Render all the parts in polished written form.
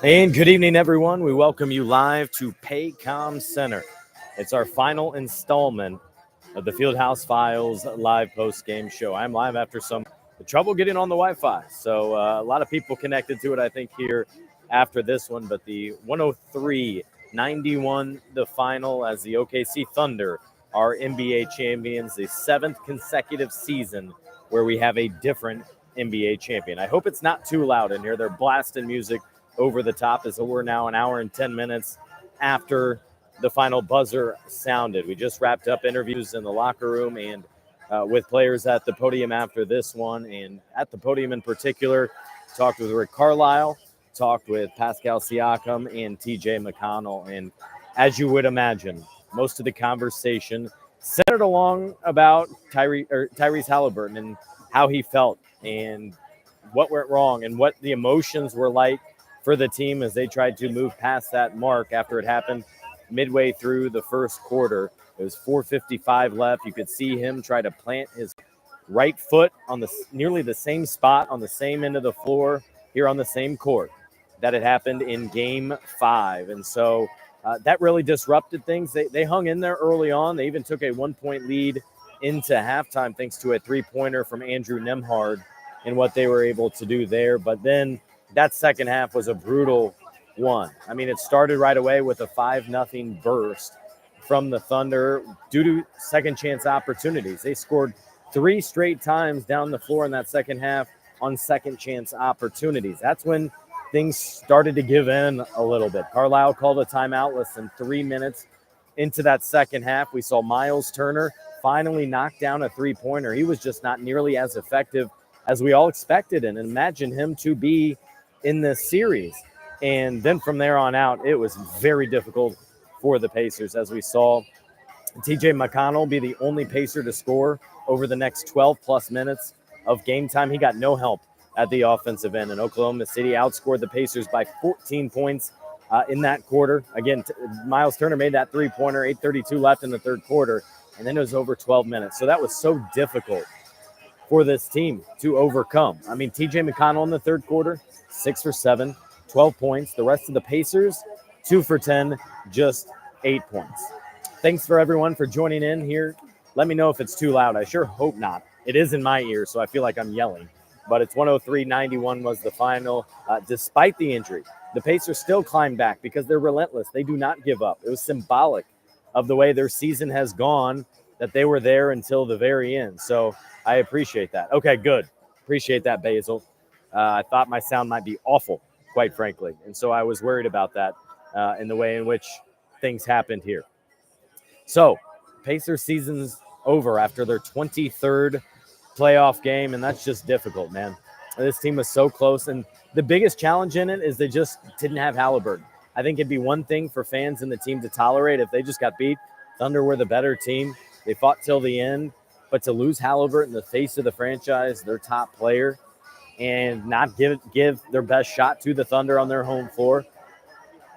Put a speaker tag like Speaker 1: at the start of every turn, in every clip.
Speaker 1: And good evening, everyone. We welcome you live to Paycom Center. It's our final installment of the Fieldhouse Files live post-game show. I'm live after some trouble getting on the Wi-Fi. So a lot of people connected to it, I think, here after this one. But the 103-91, the final, as the OKC Thunder are NBA champions, the seventh consecutive season where we have a different NBA champion. I hope it's not too loud in here. They're blasting music over the top as we're now an hour and 10 minutes after the final buzzer sounded. We just wrapped up interviews in the locker room and with players at the podium after this one. And at the podium in particular, talked with Rick Carlisle, talked with Pascal Siakam and TJ McConnell. And as you would imagine, most of the conversation centered along about Tyrese Haliburton and how he felt and what went wrong and what the emotions were like for the team as they tried to move past that mark after it happened midway through the first quarter. It was 4:55 left. You could see him try to plant his right foot on the nearly the same spot on the same end of the floor here on the same court that had happened in Game 5. And so that really disrupted things. They hung in there early on. They even took a 1-point lead into halftime thanks to a three-pointer from Andrew Nembhard and what they were able to do there. But then that second half was a brutal one. I mean, it started right away with a 5-0 burst from the Thunder due to second chance opportunities. They scored 3 straight times down the floor in that second half on second chance opportunities. That's when things started to give in a little bit. Carlisle called a timeout less than 3 minutes into that second half. We saw Miles Turner finally knock down a three-pointer. He was just not nearly as effective as we all expected and imagined him to be in this series. And then from there on out, it was very difficult for the Pacers, as we saw TJ McConnell be the only Pacer to score over the next 12-plus minutes of game time. He got no help at the offensive end, and Oklahoma City outscored the Pacers by 14 points in that quarter. Again, Miles Turner made that three-pointer, 8:32 left in the third quarter, and then it was over 12 minutes. So that was so difficult for this team to overcome. I mean, TJ McConnell in the third quarter, 6 for 7, 12 points. The rest of the Pacers, 2 for 10, just 8 points. Thanks for everyone for joining in here. Let me know if it's too loud. I sure hope not. It is in my ear, so I feel like I'm yelling. But it's 103-91 was the final. Despite the injury, the Pacers still climbed back because they're relentless. They do not give up. It was symbolic of the way their season has gone that they were there until the very end. So I appreciate that. Okay, good. Appreciate that, Basil. I thought my sound might be awful, quite frankly. And so I was worried about that in the way in which things happened here. So Pacers season's over after their 23rd playoff game, and that's just difficult, man. This team was so close, and the biggest challenge in it is they just didn't have Haliburton. I think it'd be one thing for fans and the team to tolerate if they just got beat. Thunder were the better team. They fought till the end, but to lose Haliburton, the face of the franchise, their top player, and not give their best shot to the Thunder on their home floor.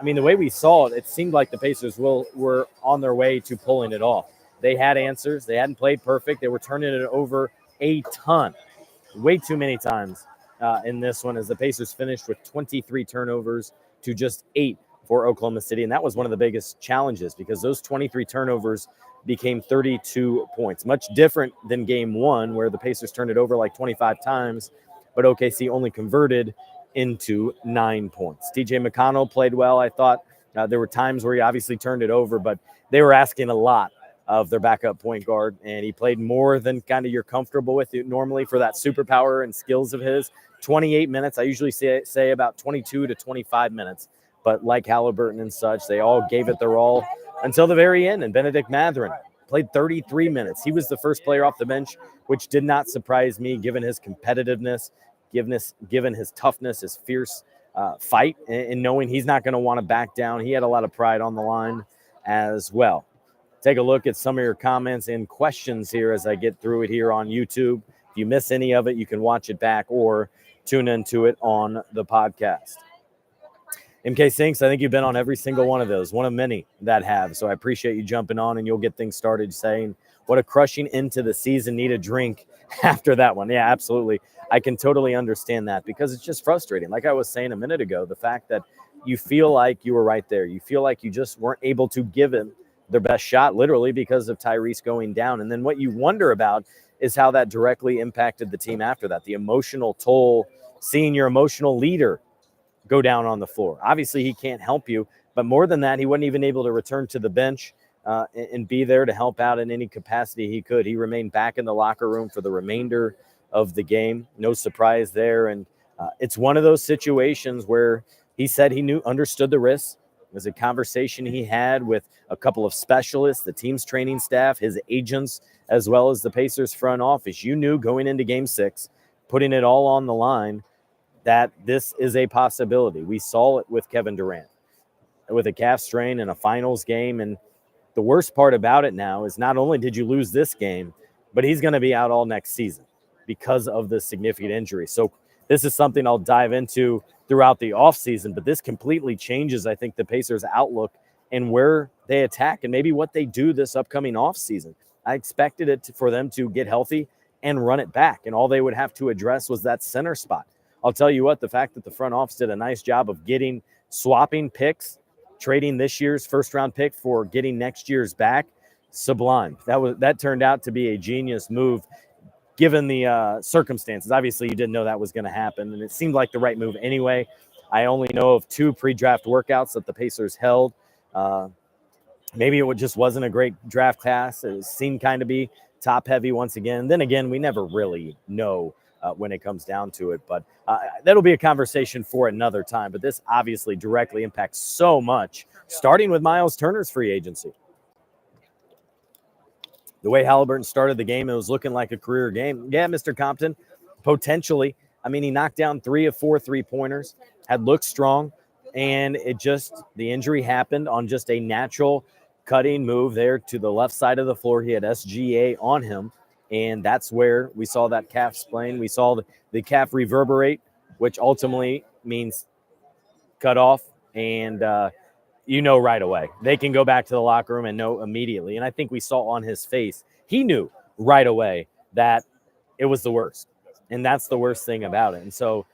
Speaker 1: I mean, the way we saw it, it seemed like the Pacers were on their way to pulling it off. They had answers. They hadn't played perfect. They were turning it over a ton, way too many times in this one, as the Pacers finished with 23 turnovers to just 8 for Oklahoma City. And that was one of the biggest challenges because those 23 turnovers became 32 points. Much different than Game 1, where the Pacers turned it over like 25 times, but OKC only converted into 9 points. TJ McConnell played well, I thought. There were times where he obviously turned it over, but they were asking a lot of their backup point guard, and he played more than kind of you're comfortable with normally for that superpower and skills of his. 28 minutes. I usually say about 22 to 25 minutes, but like Haliburton and such, they all gave it their all until the very end, and Benedict Mathurin played 33 minutes. He was the first player off the bench, which did not surprise me given his competitiveness, given his toughness, his fierce fight, and knowing he's not going to want to back down. He had a lot of pride on the line as well. Take a look at some of your comments and questions here as I get through it here on YouTube. If you miss any of it, you can watch it back or tune into it on the podcast. MK Sinks, I think you've been on every single one of those, one of many that have. So I appreciate you jumping on, and you'll get things started saying, what a crushing end to the season. Need a drink after that one. Yeah, absolutely. I can totally understand that because it's just frustrating. Like I was saying a minute ago, the fact that you feel like you were right there. You feel like you just weren't able to give him their best shot, literally, because of Tyrese going down. And then what you wonder about is how that directly impacted the team after that. The emotional toll, seeing your emotional leader go down on the floor. Obviously, he can't help you, but more than that, he wasn't even able to return to the bench and be there to help out in any capacity he could. He remained back in the locker room for the remainder of the game. No surprise there. And it's one of those situations where he said he understood the risks. It was a conversation he had with a couple of specialists, the team's training staff, his agents, as well as the Pacers front office. You knew going into Game 6, putting it all on the line, that this is a possibility. We saw it with Kevin Durant, with a calf strain in a finals game. And the worst part about it now is not only did you lose this game, but he's going to be out all next season because of the significant injury. So this is something I'll dive into throughout the offseason, but this completely changes, I think, the Pacers' outlook and where they attack and maybe what they do this upcoming offseason. I expected it for them to get healthy and run it back, and all they would have to address was that center spot. I'll tell you what, the fact that the front office did a nice job of swapping picks, trading this year's first-round pick for getting next year's back, sublime. That turned out to be a genius move given the circumstances. Obviously, you didn't know that was going to happen, and it seemed like the right move anyway. I only know of 2 pre-draft workouts that the Pacers held. Maybe it just wasn't a great draft class. It seemed kind of be top-heavy once again. Then again, we never really know when it comes down to it. But that'll be a conversation for another time. But this obviously directly impacts so much, starting with Miles Turner's free agency. The way Haliburton started the game, it was looking like a career game. Yeah, Mr. Compton, potentially. I mean, he knocked down 3 of 4 3-pointers, had looked strong, and the injury happened on just a natural cutting move there to the left side of the floor. He had SGA on him, and that's where we saw that calf sprain. We saw the calf reverberate, which ultimately means cut off, and right away. They can go back to the locker room and know immediately. And I think we saw on his face, he knew right away that it was the worst. And that's the worst thing about it. And so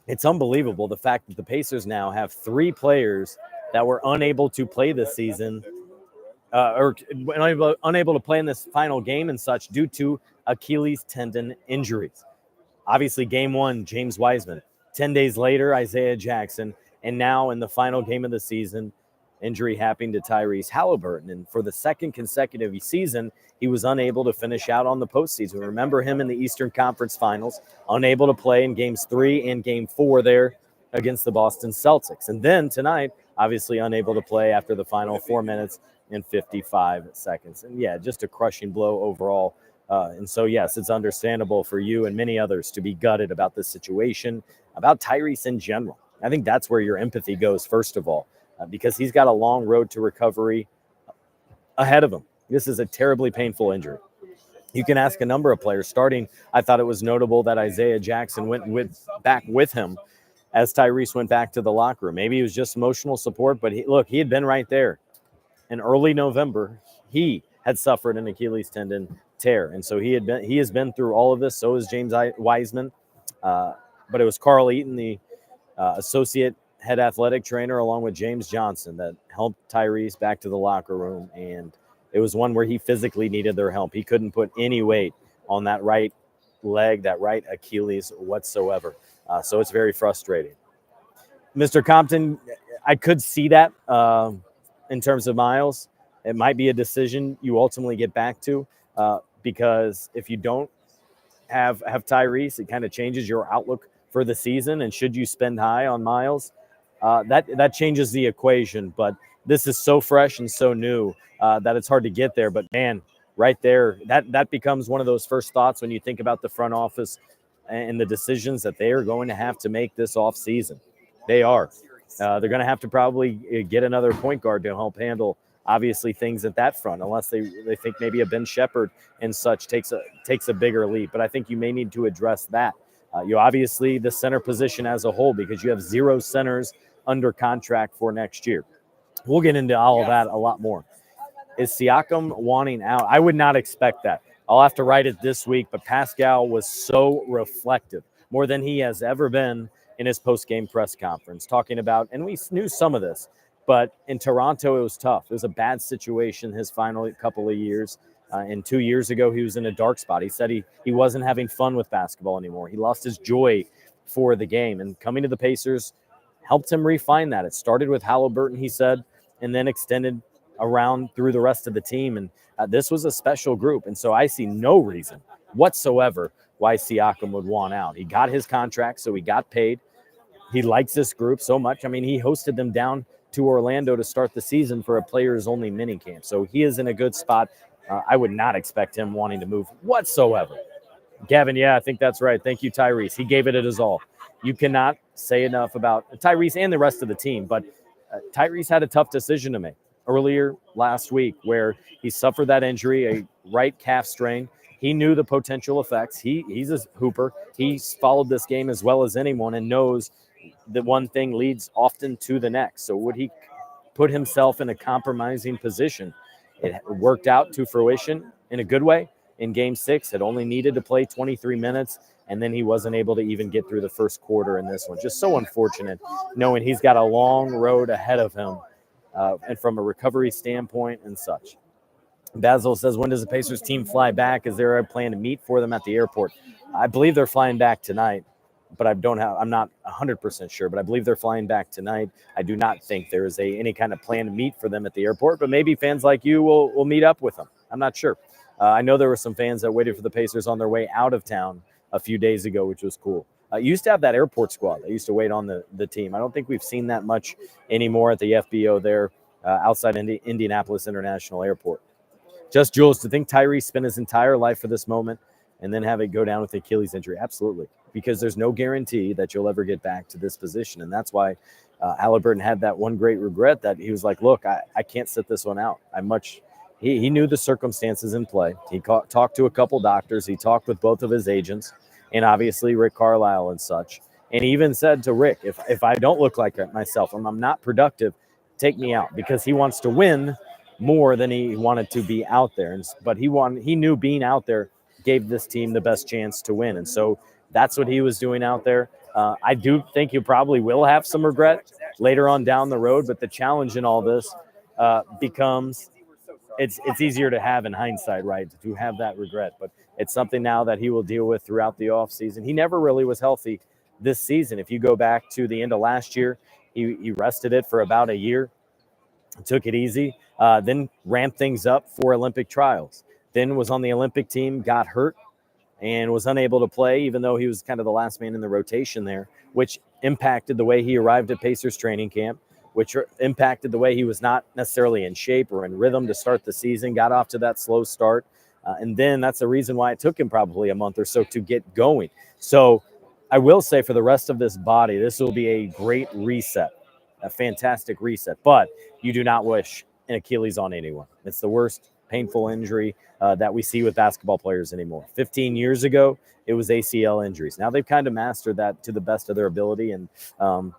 Speaker 1: it's unbelievable the fact that the Pacers now have 3 players that were unable to play this season or unable to play in this final game and such due to Achilles tendon injuries. Obviously, game 1, James Wiseman. 10 days later, Isaiah Jackson. And now in the final game of the season, injury happening to Tyrese Haliburton. And for the second consecutive season, he was unable to finish out on the postseason. Remember him in the Eastern Conference Finals, unable to play in games 3 and game 4 there against the Boston Celtics. And then tonight, obviously unable to play after the final 4 minutes and 55 seconds. And yeah, just a crushing blow overall. And so, yes, it's understandable for you and many others to be gutted about this situation, about Tyrese in general. I think that's where your empathy goes, first of all, because he's got a long road to recovery ahead of him. This is a terribly painful injury. You can ask a number of players. Starting, I thought it was notable that Isaiah Jackson went back with him as Tyrese went back to the locker room. Maybe it was just emotional support, but he had been right there. In early November, he had suffered an Achilles tendon tear, and so he has been through all of this. So is James Wiseman, but it was Carl Eaton, the associate head athletic trainer, along with James Johnson, that helped Tyrese back to the locker room. And it was one where he physically needed their help. He couldn't put any weight on that right leg, that right Achilles whatsoever. So it's very frustrating. Mr. Compton, I could see that in terms of Miles. It might be a decision you ultimately get back to because if you don't have Tyrese, it kind of changes your outlook for the season. And should you spend high on Miles, that changes the equation. But this is so fresh and so new that it's hard to get there. But man, right there, that becomes one of those first thoughts when you think about the front office and the decisions that they are going to have to make this offseason. They are. They're going to have to probably get another point guard to help handle, obviously, things at that front, unless they think maybe a Ben Shepherd and such takes a bigger leap. But I think you may need to address that. You obviously the center position as a whole, because you have 0 centers under contract for next year. We'll get into all of that a lot more. Is Siakam wanting out? I would not expect that. I'll have to write it this week, but Pascal was so reflective, more than he has ever been in his post-game press conference, talking about, and we knew some of this, but in Toronto, it was tough. It was a bad situation his final couple of years. And 2 years ago, he was in a dark spot. He said he wasn't having fun with basketball anymore. He lost his joy for the game. And coming to the Pacers helped him refine that. It started with Haliburton, he said, and then extended around through the rest of the team. And this was a special group. And so I see no reason whatsoever why Siakam would want out. He got his contract, so he got paid. He likes this group so much. I mean, he hosted them down to Orlando to start the season for a players-only minicamp. So he is in a good spot. I would not expect him wanting to move whatsoever. Gavin, yeah, I think that's right. Thank you, Tyrese. He gave it his all. You cannot say enough about Tyrese and the rest of the team, but Tyrese had a tough decision to make earlier last week where he suffered that injury, a right calf strain. He knew the potential effects. He's a hooper. He's followed this game as well as anyone and knows that one thing leads often to the next. So would he put himself in a compromising position? It worked out to fruition in a good way. In Game 6, it only needed to play 23 minutes, and then he wasn't able to even get through the first quarter in this one. Just so unfortunate, knowing he's got a long road ahead of him, and from a recovery standpoint and such. Basil says, when does the Pacers team fly back? Is there a plan to meet for them at the airport? I believe they're flying back tonight, but I'm not 100% sure, but I believe they're flying back tonight. I do not think there is any kind of plan to meet for them at the airport, but maybe fans like you will meet up with them. I'm not sure. I know there were some fans that waited for the Pacers on their way out of town a few days ago, which was cool. Used to have that airport squad. They used to wait on the team. I don't think we've seen that much anymore at the FBO there outside Indianapolis International Airport. Just Jules, to think Tyrese spent his entire life for this moment and then have it go down with the Achilles injury. Absolutely. Because there's no guarantee that you'll ever get back to this position. And that's why Haliburton had that one great regret that he was like, look, I can't sit this one out. He knew the circumstances in play. He talked to a couple doctors. He talked with both of his agents and obviously Rick Carlisle and such. And he even said to Rick, if I don't look like myself, I'm not productive, take me out, because he wants to win more than he wanted to be out there. But he knew being out there gave this team the best chance to win. And so that's what he was doing out there. I do think you probably will have some regret later on down the road, but the challenge in all this becomes it's easier to have in hindsight, right, to have that regret. But it's something now that he will deal with throughout the offseason. He never really was healthy this season. If you go back to the end of last year, he rested it for about a year, took it easy, then ramped things up for Olympic trials, then was on the Olympic team, got hurt, and was unable to play, even though he was kind of the last man in the rotation there, which impacted the way he arrived at Pacers training camp, which impacted the way he was not necessarily in shape or in rhythm to start the season, got off to that slow start. And then that's the reason why it took him probably a month or so to get going. So I will say for the rest of this body, this will be a great reset, a fantastic reset. But you do not wish an Achilles on anyone. It's the worst painful injury that we see with basketball players anymore. 15 years ago, it was ACL injuries. Now they've kind of mastered that to the best of their ability, and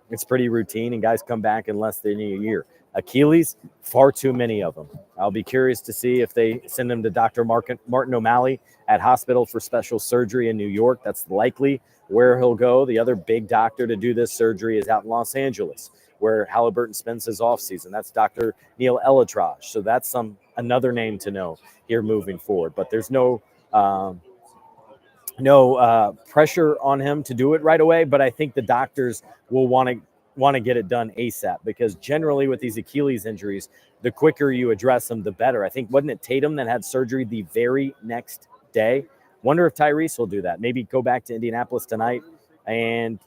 Speaker 1: it's pretty routine, and guys come back in less than a year. Achilles, far too many of them. I'll be curious to see if they send him to Dr. Martin O'Malley at Hospital for Special Surgery in New York. That's likely where he'll go. The other big doctor to do this surgery is out in Los Angeles, where Haliburton spends his offseason. That's Dr. Neil Elatrage. So that's another name to know here moving forward. But there's no pressure on him to do it right away. But I think the doctors will want to get it done ASAP, because generally with these Achilles injuries, the quicker you address them, the better. I think, wasn't it Tatum that had surgery the very next day? Wonder if Tyrese will do that. Maybe go back to Indianapolis tonight and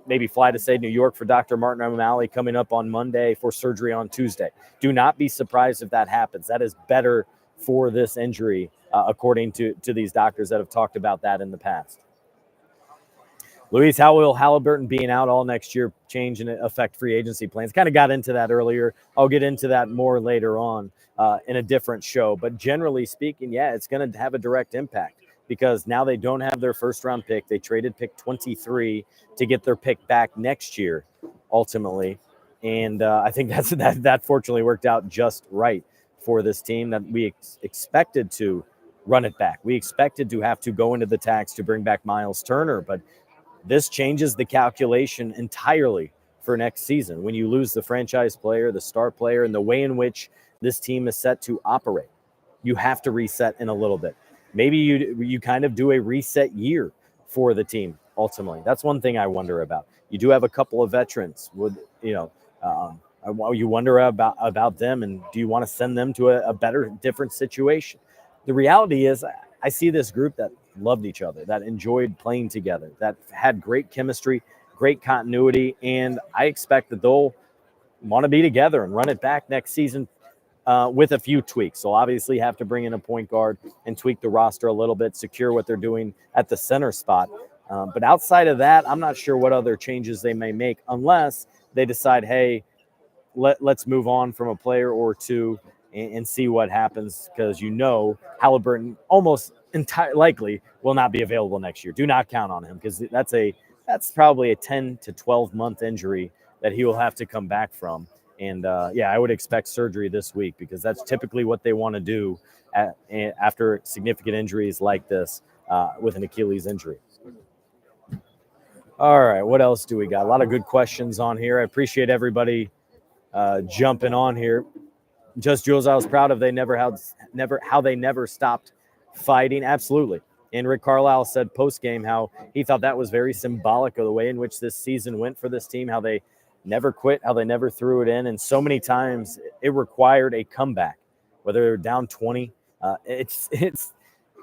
Speaker 1: maybe fly to, say, New York for Dr. Martin O'Malley coming up on Monday for surgery on Tuesday. Do not be surprised if that happens. That is better for this injury, according to these doctors that have talked about that in the past. Luis, how will Haliburton being out all next year change and affect free agency plans? Kind of got into that earlier. I'll get into that more later on in a different show. But generally speaking, yeah, it's going to have a direct impact, because now they don't have their first-round pick. They traded pick 23 to get their pick back next year, ultimately. And I think that fortunately worked out just right for this team that we expected to run it back. We expected to have to go into the tax to bring back Miles Turner, but this changes the calculation entirely for next season. When you lose the franchise player, the star player, and the way in which this team is set to operate, you have to reset in a little bit. Maybe you kind of do a reset year for the team ultimately. That's one thing I wonder about. You do have a couple of veterans. You wonder about them, and do you want to send them to a better, different situation? The reality is, I see this group that loved each other, that enjoyed playing together, that had great chemistry, great continuity, and I expect that they'll want to be together and run it back next season with a few tweaks. They'll obviously have to bring in a point guard and tweak the roster a little bit, secure what they're doing at the center spot. But outside of that, I'm not sure what other changes they may make unless they decide, hey, let's move on from a player or two and see what happens, because Haliburton almost likely will not be available next year. Do not count on him, because that's probably a 10 to 12 month injury that he will have to come back from. And I would expect surgery this week, because that's typically what they want to do after significant injuries like this with an Achilles injury. All right, what else do we got? A lot of good questions on here. I appreciate everybody jumping on here. Just Jules, I was proud of how they never stopped fighting. Absolutely. And Rick Carlisle said post-game how he thought that was very symbolic of the way in which this season went for this team, how they never quit, how they never threw it in. And so many times it required a comeback, whether they were down 20.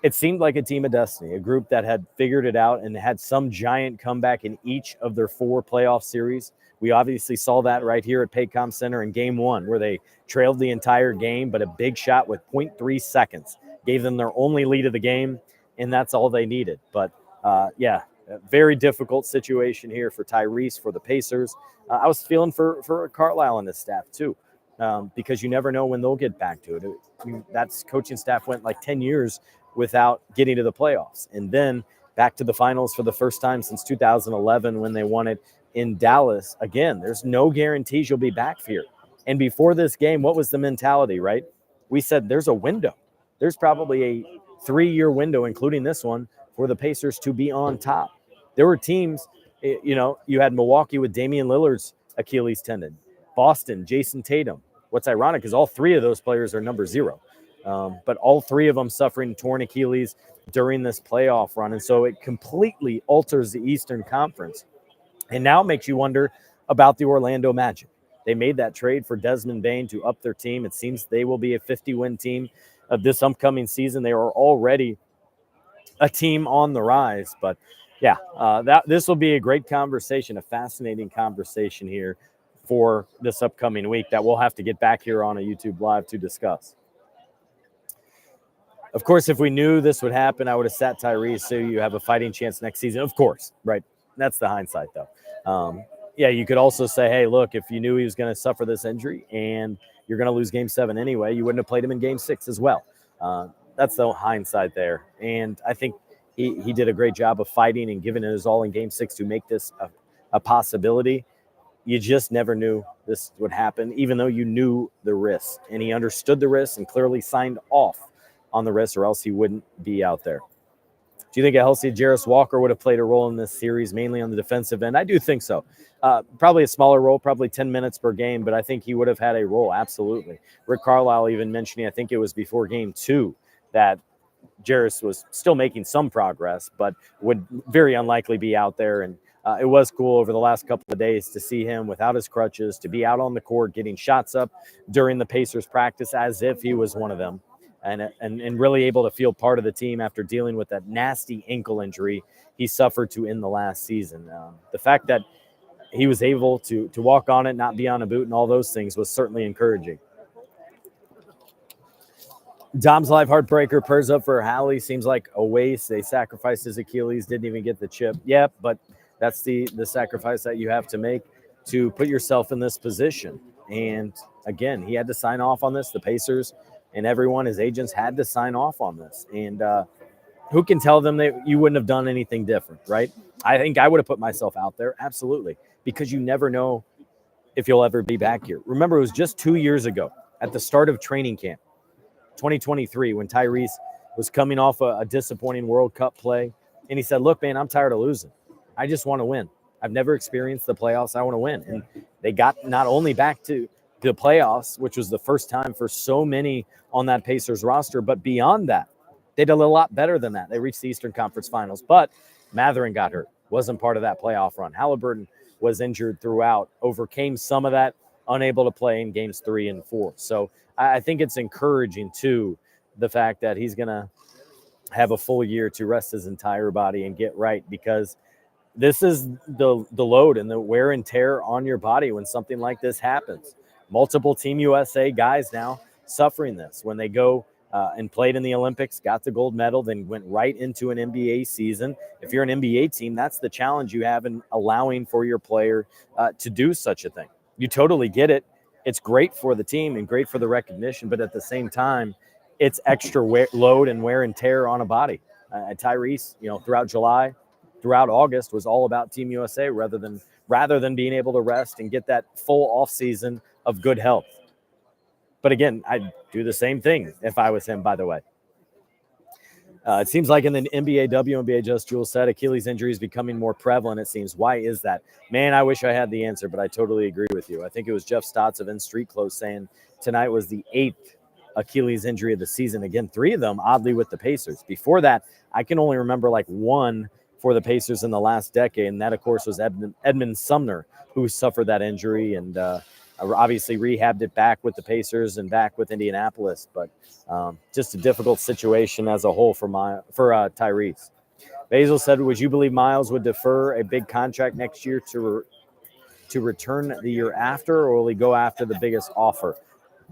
Speaker 1: It seemed like a team of destiny, a group that had figured it out and had some giant comeback in each of their 4 playoff series. We obviously saw that right here at Paycom Center in Game 1, where they trailed the entire game, but a big shot with 0.3 seconds gave them their only lead of the game, and that's all they needed. But, a very difficult situation here for Tyrese, for the Pacers. I was feeling for Carlisle and his staff too, because you never know when they'll get back to it. That's coaching staff went like 10 years without getting to the playoffs, and then back to the finals for the first time since 2011 when they won it in Dallas. Again, there's no guarantees you'll be back here. And before this game, what was the mentality, right? We said there's a window. There's probably a 3-year window, including this one, for the Pacers to be on top. There were teams, you had Milwaukee with Damian Lillard's Achilles tendon, Boston, Jason Tatum. What's ironic is all 3 of those players are number 0. But all 3 of them suffering torn Achilles during this playoff run. And so it completely alters the Eastern Conference. And now it makes you wonder about the Orlando Magic. They made that trade for Desmond Bane to up their team. It seems they will be a 50-win team of this upcoming season. They are already a team on the rise. But, this will be a great conversation, a fascinating conversation here for this upcoming week that we'll have to get back here on a YouTube Live to discuss. Of course, if we knew this would happen, I would have sat Tyrese so you have a fighting chance next season. Of course, right? That's the hindsight, though. You could also say, hey, look, if you knew he was going to suffer this injury and you're going to lose Game 7 anyway, you wouldn't have played him in Game 6 as well. That's the hindsight there. And I think he did a great job of fighting and giving it his all in Game 6 to make this a possibility. You just never knew this would happen, even though you knew the risk. And he understood the risk and clearly signed off on the risk, or else he wouldn't be out there. Do you think a healthy Jarris Walker would have played a role in this series, mainly on the defensive end? I do think so. Probably a smaller role, probably 10 minutes per game, but I think he would have had a role, absolutely. Rick Carlisle even mentioning, I think it was before Game 2, that Jarris was still making some progress, but would very unlikely be out there. And it was cool over the last couple of days to see him without his crutches, to be out on the court, getting shots up during the Pacers practice as if he was one of them. And really able to feel part of the team after dealing with that nasty ankle injury he suffered to in the last season. The fact that he was able to walk on it, not be on a boot, and all those things was certainly encouraging. Dom's live heartbreaker purrs up for Hallie. Seems like a waste. They sacrificed his Achilles, didn't even get the chip. Yeah, but that's the sacrifice that you have to make to put yourself in this position. And again, he had to sign off on this. The Pacers and everyone, his agents, had to sign off on this. And who can tell them that you wouldn't have done anything different, right? I think I would have put myself out there, absolutely, because you never know if you'll ever be back here. Remember, it was just 2 years ago at the start of training camp, 2023, when Tyrese was coming off a disappointing World Cup play. And he said, look, man, I'm tired of losing. I just want to win. I've never experienced the playoffs. I want to win. And they got not only back to the playoffs, which was the first time for so many on that Pacers roster, but beyond that, they did a lot better than that. They reached the Eastern Conference Finals, but Mathurin got hurt, wasn't part of that playoff run. Haliburton was injured throughout, overcame some of that, unable to play in games 3 and 4. So I think it's encouraging, too, the fact that he's going to have a full year to rest his entire body and get right, because this is the load and the wear and tear on your body when something like this happens. Multiple Team USA guys now suffering this when they go and played in the Olympics, got the gold medal, then went right into an NBA season. If you're an NBA team, that's the challenge you have in allowing for your player to do such a thing. You totally get it. It's great for the team and great for the recognition, but at the same time, it's extra load and wear and tear on a body. Tyrese, throughout July, throughout August, was all about Team USA rather than being able to rest and get that full off season of good health. But again, I'd do the same thing if I was him, by the way. It seems like in the NBA, WNBA, just Jules said, Achilles injury is becoming more prevalent, it seems. Why is that? Man, I wish I had the answer, but I totally agree with you. I think it was Jeff Stotts of In Street Clothes saying tonight was the 8th Achilles injury of the season. Again, 3 of them, oddly, with the Pacers. Before that, I can only remember like 1 for the Pacers in the last decade, and that, of course, was Edmund Sumner, who suffered that injury and obviously rehabbed it back with the Pacers and back with Indianapolis. But just a difficult situation as a whole for Tyrese. Basil said, would you believe Miles would defer a big contract next year to return the year after, or will he go after the biggest offer?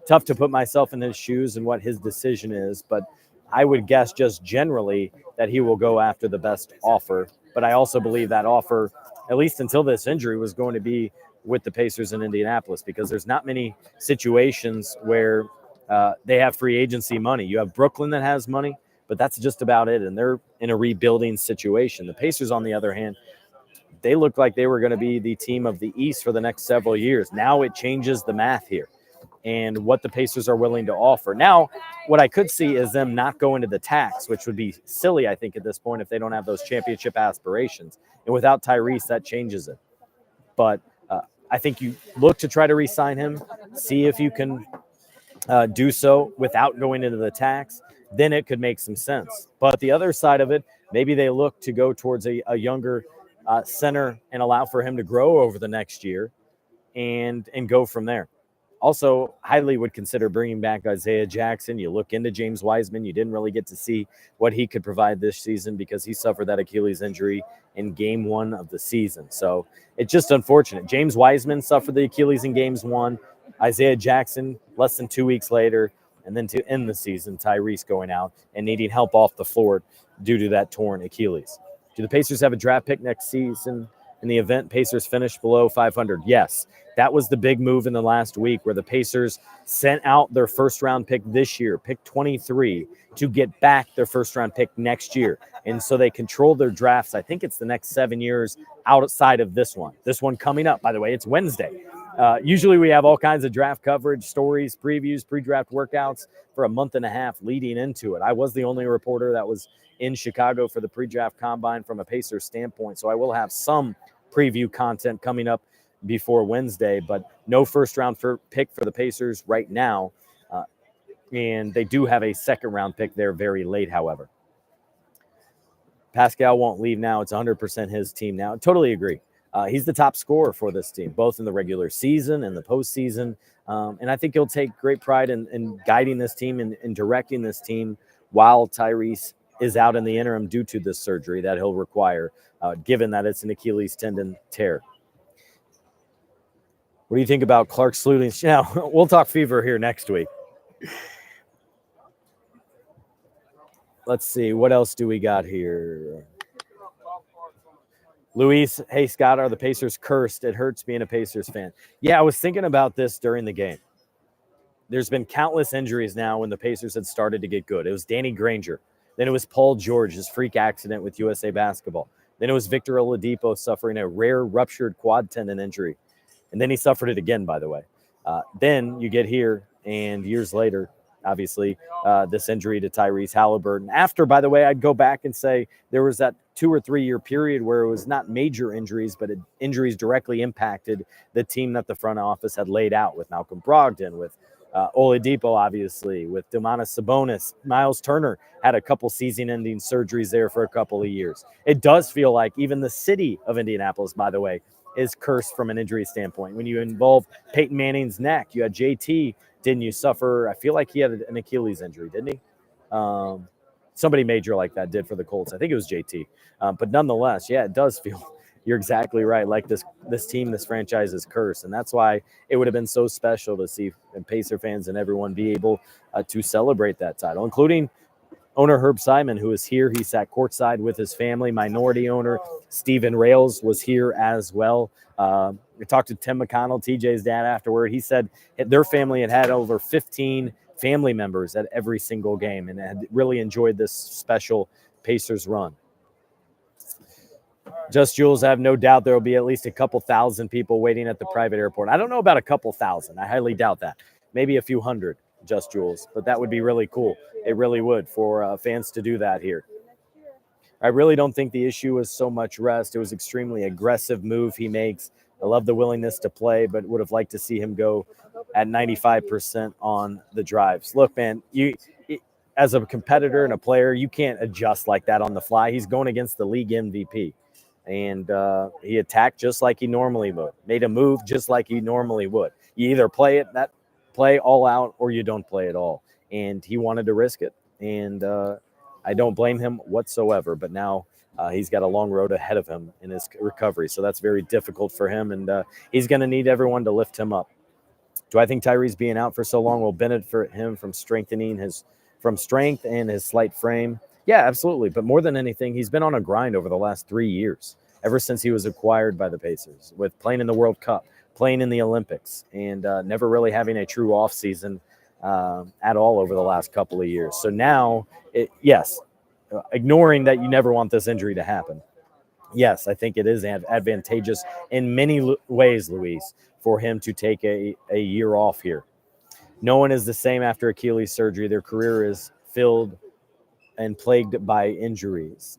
Speaker 1: Tough to put myself in his shoes and what his decision is, but I would guess just generally that he will go after the best offer. But I also believe that offer, at least until this injury, was going to be with the Pacers in Indianapolis, because there's not many situations where they have free agency money. You have Brooklyn that has money, but that's just about it, and they're in a rebuilding situation. The Pacers, on the other hand, they looked like they were going to be the team of the East for the next several years. Now it changes the math here and what the Pacers are willing to offer. Now, what I could see is them not going to the tax, which would be silly, I think, at this point if they don't have those championship aspirations. And without Tyrese, that changes it. But I think you look to try to re-sign him, see if you can do so without going into the tax. Then it could make some sense. But the other side of it, maybe they look to go towards a younger center and allow for him to grow over the next year and go from there. Also, highly would consider bringing back Isaiah Jackson. You look into James Wiseman. You didn't really get to see what he could provide this season because he suffered that Achilles injury in game 1 of the season. So it's just unfortunate. James Wiseman suffered the Achilles in games 1. Isaiah Jackson less than 2 weeks later. And then to end the season, Tyrese going out and needing help off the floor due to that torn Achilles. Do the Pacers have a draft pick next season in the event Pacers finish below 500? Yes. That was the big move in the last week where the Pacers sent out their first-round pick this year, pick 23, to get back their first-round pick next year. And so they control their drafts. I think it's the next 7 years outside of this one. This one coming up, by the way, it's Wednesday. Usually we have all kinds of draft coverage, stories, previews, pre-draft workouts for a month and a half leading into it. I was the only reporter that was in Chicago for the pre-draft combine from a Pacers standpoint, so I will have some preview content coming up before Wednesday, but no first-round pick for the Pacers right now, and they do have a second-round pick there very late, however. Pascal won't leave now. It's 100% his team now. I totally agree. He's the top scorer for this team, both in the regular season and the postseason, and I think he'll take great pride in guiding this team and directing this team while Tyrese is out in the interim due to this surgery that he'll require, given that it's an Achilles tendon tear. What do you think about Clark Slutting? Now, we'll talk Fever here next week. Let's see. What else do we got here? Luis, hey, Scott, are the Pacers cursed? It hurts being a Pacers fan. Yeah, I was thinking about this during the game. There's been countless injuries now when the Pacers had started to get good. It was Danny Granger. Then it was Paul George, his freak accident with USA Basketball. Then it was Victor Oladipo suffering a rare ruptured quad tendon injury. And then he suffered it again, by the way. Then you get here, and years later, obviously, this injury to Tyrese Haliburton. After, by the way, I'd go back and say there was that 2 or 3 year period where it was not major injuries, but injuries directly impacted the team that the front office had laid out with Malcolm Brogdon, with Oladipo, obviously, with Domantas Sabonis. Miles Turner had a couple season-ending surgeries there for a couple of years. It does feel like even the city of Indianapolis, by the way, is cursed from an injury standpoint. When you involve Peyton Manning's neck, you had JT. Didn't you suffer? I feel like he had an Achilles injury, didn't he? Somebody major like that did for the Colts. I think it was JT. But nonetheless, yeah, it does feel – you're exactly right. Like this team, this franchise is cursed. And that's why it would have been so special to see Pacer fans and everyone be able to celebrate that title, including owner Herb Simon, who is here. He sat courtside with his family. Minority owner Stephen Rails was here as well. We talked to Tim McConnell, TJ's dad, afterward. He said their family had over 15 family members at every single game and had really enjoyed this special Pacers run. Just Jules, I have no doubt there will be at least a couple thousand people waiting at the private airport. I don't know about a couple thousand. I highly doubt that. Maybe a few hundred, Just Jules, but that would be really cool. It really would for fans to do that here. I really don't think the issue was so much rest. It was extremely aggressive move he makes. I love the willingness to play, but would have liked to see him go at 95% on the drives. Look, man, as a competitor and a player, you can't adjust like that on the fly. He's going against the league MVP. And he attacked just like he normally would, made a move just like he normally would. You either play all out or you don't play at all. And he wanted to risk it. And I don't blame him whatsoever. But now he's got a long road ahead of him in his recovery. So that's very difficult for him. And he's going to need everyone to lift him up. Do I think Tyrese being out for so long will benefit him from strength and his slight frame? Yeah, absolutely. But more than anything, he's been on a grind over the last 3 years, ever since he was acquired by the Pacers, with playing in the World Cup, playing in the Olympics, and never really having a true offseason at all over the last couple of years. So now, ignoring that you never want this injury to happen. Yes, I think it is advantageous in many ways, Luis, for him to take a year off here. No one is the same after Achilles surgery. Their career is filled and plagued by injuries.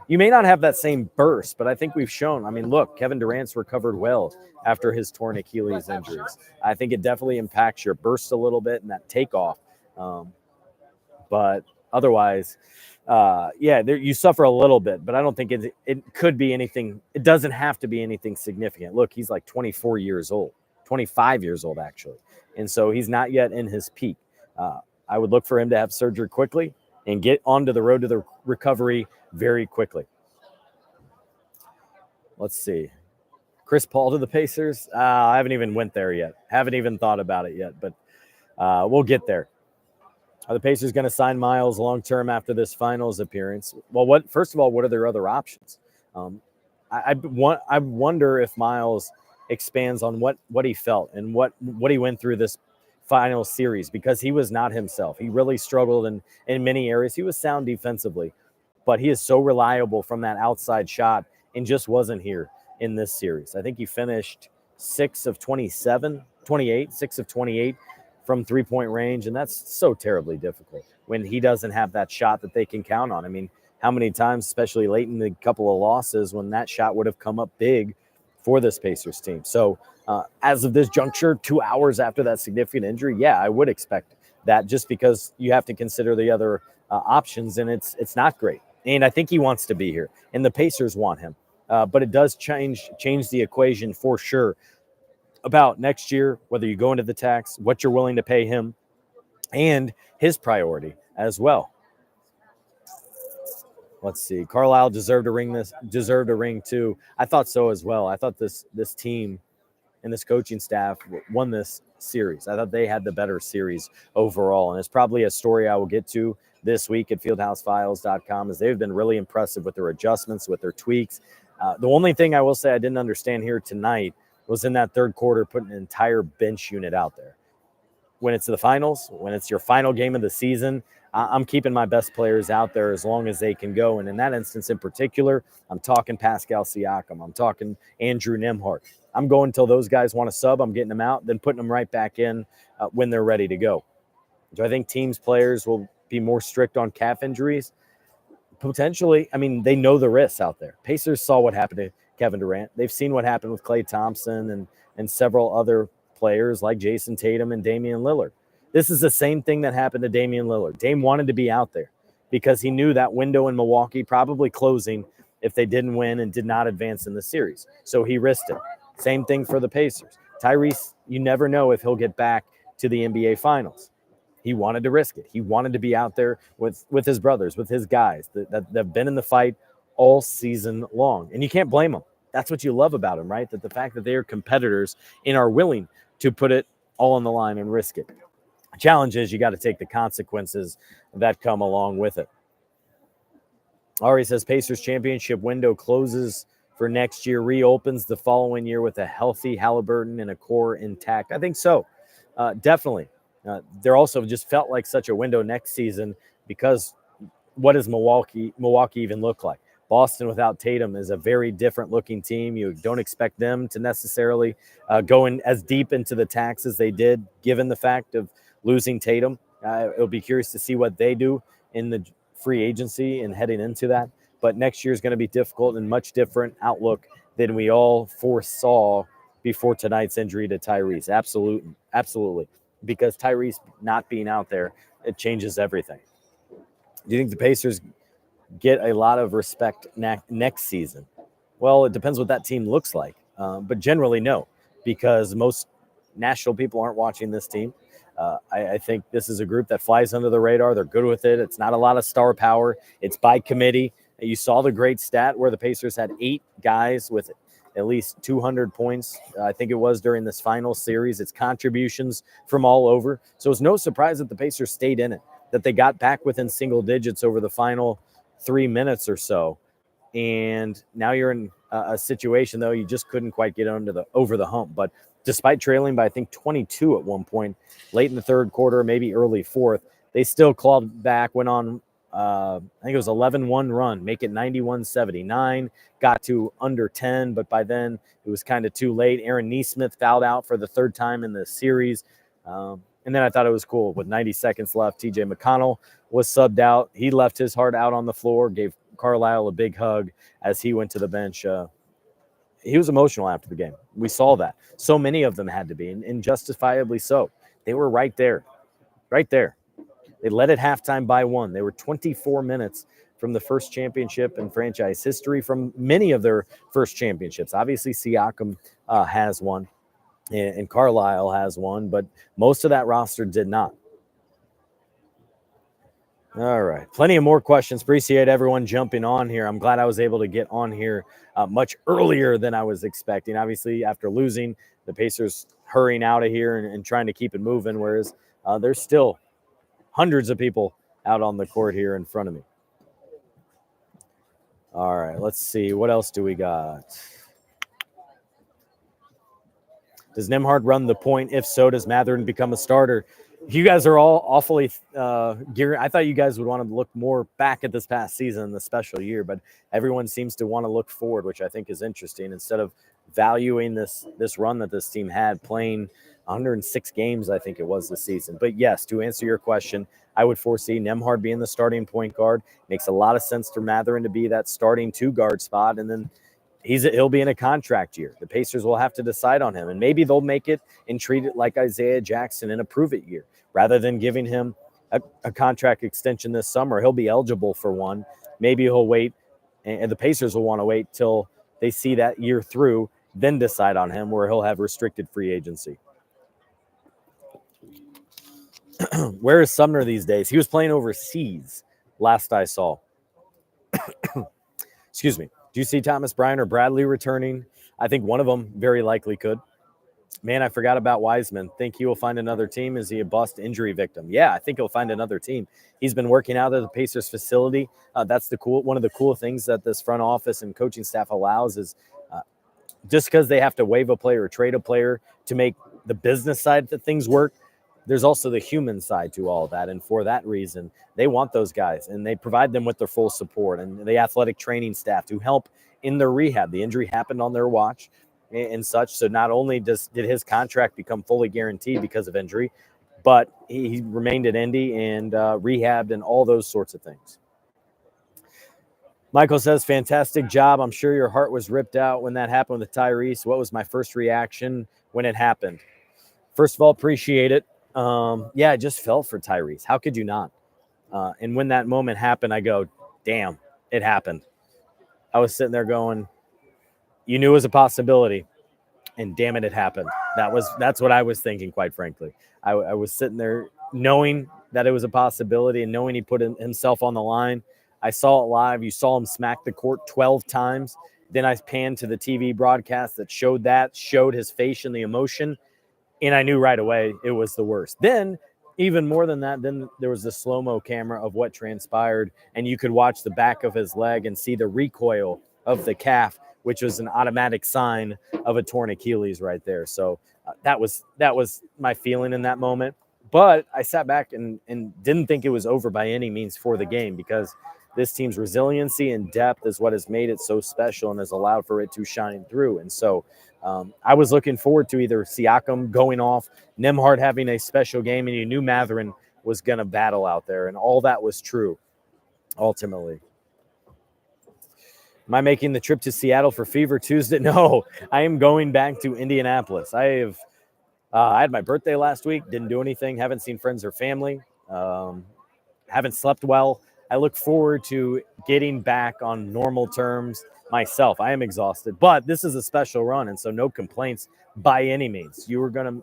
Speaker 1: You may not have that same burst, but I think we've shown. I mean, look, Kevin Durant's recovered well after his torn Achilles injuries. I think it definitely impacts your burst a little bit and that takeoff. But otherwise, you suffer a little bit, but I don't think it could be anything. It doesn't have to be anything significant. Look, he's like 24 years old, 25 years old, actually. And so he's not yet in his peak. I would look for him to have surgery quickly and get onto the road to the recovery very quickly. Let's see. Chris Paul to the Pacers. I haven't even went there yet. Haven't even thought about it yet, but we'll get there. Are the Pacers going to sign Miles long-term after this finals appearance? Well, first of all, what are their other options? I wonder if Miles expands on what he felt and what he went through this final series, because he was not himself. He really struggled in many areas. He was sound defensively, but he is so reliable from that outside shot and just wasn't here in this series. I think he finished 6 of 28 from three-point range, and that's so terribly difficult when he doesn't have that shot that they can count on. I mean, how many times, especially late in the couple of losses, when that shot would have come up big for this Pacers team. So as of this juncture, 2 hours after that significant injury, yeah, I would expect that, just because you have to consider the other options, and it's not great. And I think he wants to be here, and the Pacers want him. But it does change the equation for sure about next year, whether you go into the tax, what you're willing to pay him, and his priority as well. Let's see. Carlisle deserved a ring too. I thought so as well. I thought this team and this coaching staff won this series. I thought they had the better series overall. And it's probably a story I will get to this week at fieldhousefiles.com, as they've been really impressive with their adjustments, with their tweaks. The only thing I will say I didn't understand here tonight was in that third quarter, putting an entire bench unit out there. When it's the finals, when it's your final game of the season, I'm keeping my best players out there as long as they can go. And in that instance in particular, I'm talking Pascal Siakam. I'm talking Andrew Nembhard. I'm going until those guys want to sub. I'm getting them out, then putting them right back in when they're ready to go. Do I think teams, players will be more strict on calf injuries? Potentially. I mean, they know the risks out there. Pacers saw what happened to Kevin Durant. They've seen what happened with Klay Thompson and several other players like Jason Tatum and Damian Lillard. This is the same thing that happened to Damian Lillard. Dame wanted to be out there because he knew that window in Milwaukee probably closing if they didn't win and did not advance in the series. So he risked it. Same thing for the Pacers. Tyrese, you never know if he'll get back to the NBA Finals. He wanted to risk it. He wanted to be out there with his brothers, with his guys that have been in the fight all season long. And you can't blame them. That's what you love about them, right? That the fact that they are competitors and are willing to put it all on the line and risk it. The challenge is you got to take the consequences that come along with it. Ari says Pacers championship window closes for next year, reopens the following year with a healthy Haliburton and a core intact. I think so. Definitely. There also just felt like such a window next season because what does Milwaukee even look like? Boston without Tatum is a very different looking team. You don't expect them to necessarily go in as deep into the tax as they did, given the fact of losing Tatum. It'll be curious to see what they do in the free agency and heading into that. But next year is going to be difficult and much different outlook than we all foresaw before tonight's injury to Tyrese. Absolutely. Because Tyrese not being out there, it changes everything. Do you think the Pacers get a lot of respect next season? Well, it depends what that team looks like. But generally, no, because most national people aren't watching this team. I think this is a group that flies under the radar. They're good with it. It's not a lot of star power. It's by committee. You saw the great stat where the Pacers had 8 guys with at least 200 points. I think it was during this final series. It's contributions from all over. So it's no surprise that the Pacers stayed in it, that they got back within single digits over the final 3 minutes or so. And now you're in a situation, though, you just couldn't quite get over the hump. But despite trailing by, I think, 22 at one point, late in the third quarter, maybe early fourth, they still clawed back, went on, I think it was 11-1 run, make it 91-79, got to under 10, but by then it was kind of too late. Aaron Nesmith fouled out for the third time in the series. And then I thought it was cool. With 90 seconds left, TJ McConnell was subbed out. He left his heart out on the floor, gave Carlisle a big hug as he went to the bench. He was emotional after the game. We saw that. So many of them had to be, and justifiably so. They were right there. They led at halftime by 1. They were 24 minutes from the first championship in franchise history from many of their first championships. Obviously, Siakam has one, and Carlisle has one, but most of that roster did not. All right. Plenty of more questions. Appreciate everyone jumping on here. I'm glad I was able to get on here much earlier than I was expecting. Obviously, after losing, the Pacers hurrying out of here and trying to keep it moving, whereas there's still hundreds of people out on the court here in front of me. All right. Let's see. What else do we got? Does Nembhard run the point? If so, does Mathurin become a starter? You guys are all awfully geared. I thought you guys would want to look more back at this past season, the special year, but everyone seems to want to look forward, which I think is interesting. Instead of valuing this run that this team had, playing 106 games, I think it was this season. But yes, to answer your question, I would foresee Nembhard being the starting point guard. Makes a lot of sense for Mathurin to be that starting 2-guard spot, and then he'll be in a contract year. The Pacers will have to decide on him, and maybe they'll make it and treat it like Isaiah Jackson in a prove-it year. Rather than giving him a contract extension this summer, he'll be eligible for one. Maybe he'll wait, and the Pacers will want to wait till they see that year through, then decide on him, where he'll have restricted free agency. Where is Sumner these days? He was playing overseas last I saw. Excuse me. Do you see Thomas Bryant or Bradley returning? I think one of them very likely could. Man, I forgot about Wiseman. Think he will find another team? Is he a bust injury victim? Yeah, I think he'll find another team. He's been working out at the Pacers facility. That's one of the cool things that this front office and coaching staff allows is just because they have to waive a player or trade a player to make the business side of things work, there's also the human side to all of that. And for that reason, they want those guys, and they provide them with their full support and the athletic training staff to help in their rehab. The injury happened on their watch and such. So not only did his contract become fully guaranteed because of injury, but he remained at Indy and rehabbed and all those sorts of things. Michael says, fantastic job. I'm sure your heart was ripped out when that happened with Tyrese. What was my first reaction when it happened? First of all, appreciate it. Yeah, I just fell for Tyrese. How could you not? And when that moment happened, I go, damn, it happened. I was sitting there going, you knew it was a possibility, and damn it, it happened. That's what I was thinking, quite frankly. I was sitting there knowing that it was a possibility and knowing he put himself on the line. I saw it live. You saw him smack the court 12 times. Then I panned to the TV broadcast that showed his face and the emotion, and I knew right away it was the worst. Then, even more than that, then there was the slow-mo camera of what transpired, and you could watch the back of his leg and see the recoil of the calf, which was an automatic sign of a torn Achilles right there. So that was my feeling in that moment. But I sat back and didn't think it was over by any means for the game, because this team's resiliency and depth is what has made it so special and has allowed for it to shine through. And so I was looking forward to either Siakam going off, Nembhard having a special game, and you knew Mathurin was going to battle out there. And all that was true, ultimately. Am I making the trip to Seattle for Fever Tuesday? No, I am going back to Indianapolis. I had my birthday last week, didn't do anything, haven't seen friends or family, haven't slept well. I look forward to getting back on normal terms myself. I am exhausted, but this is a special run, and so no complaints by any means.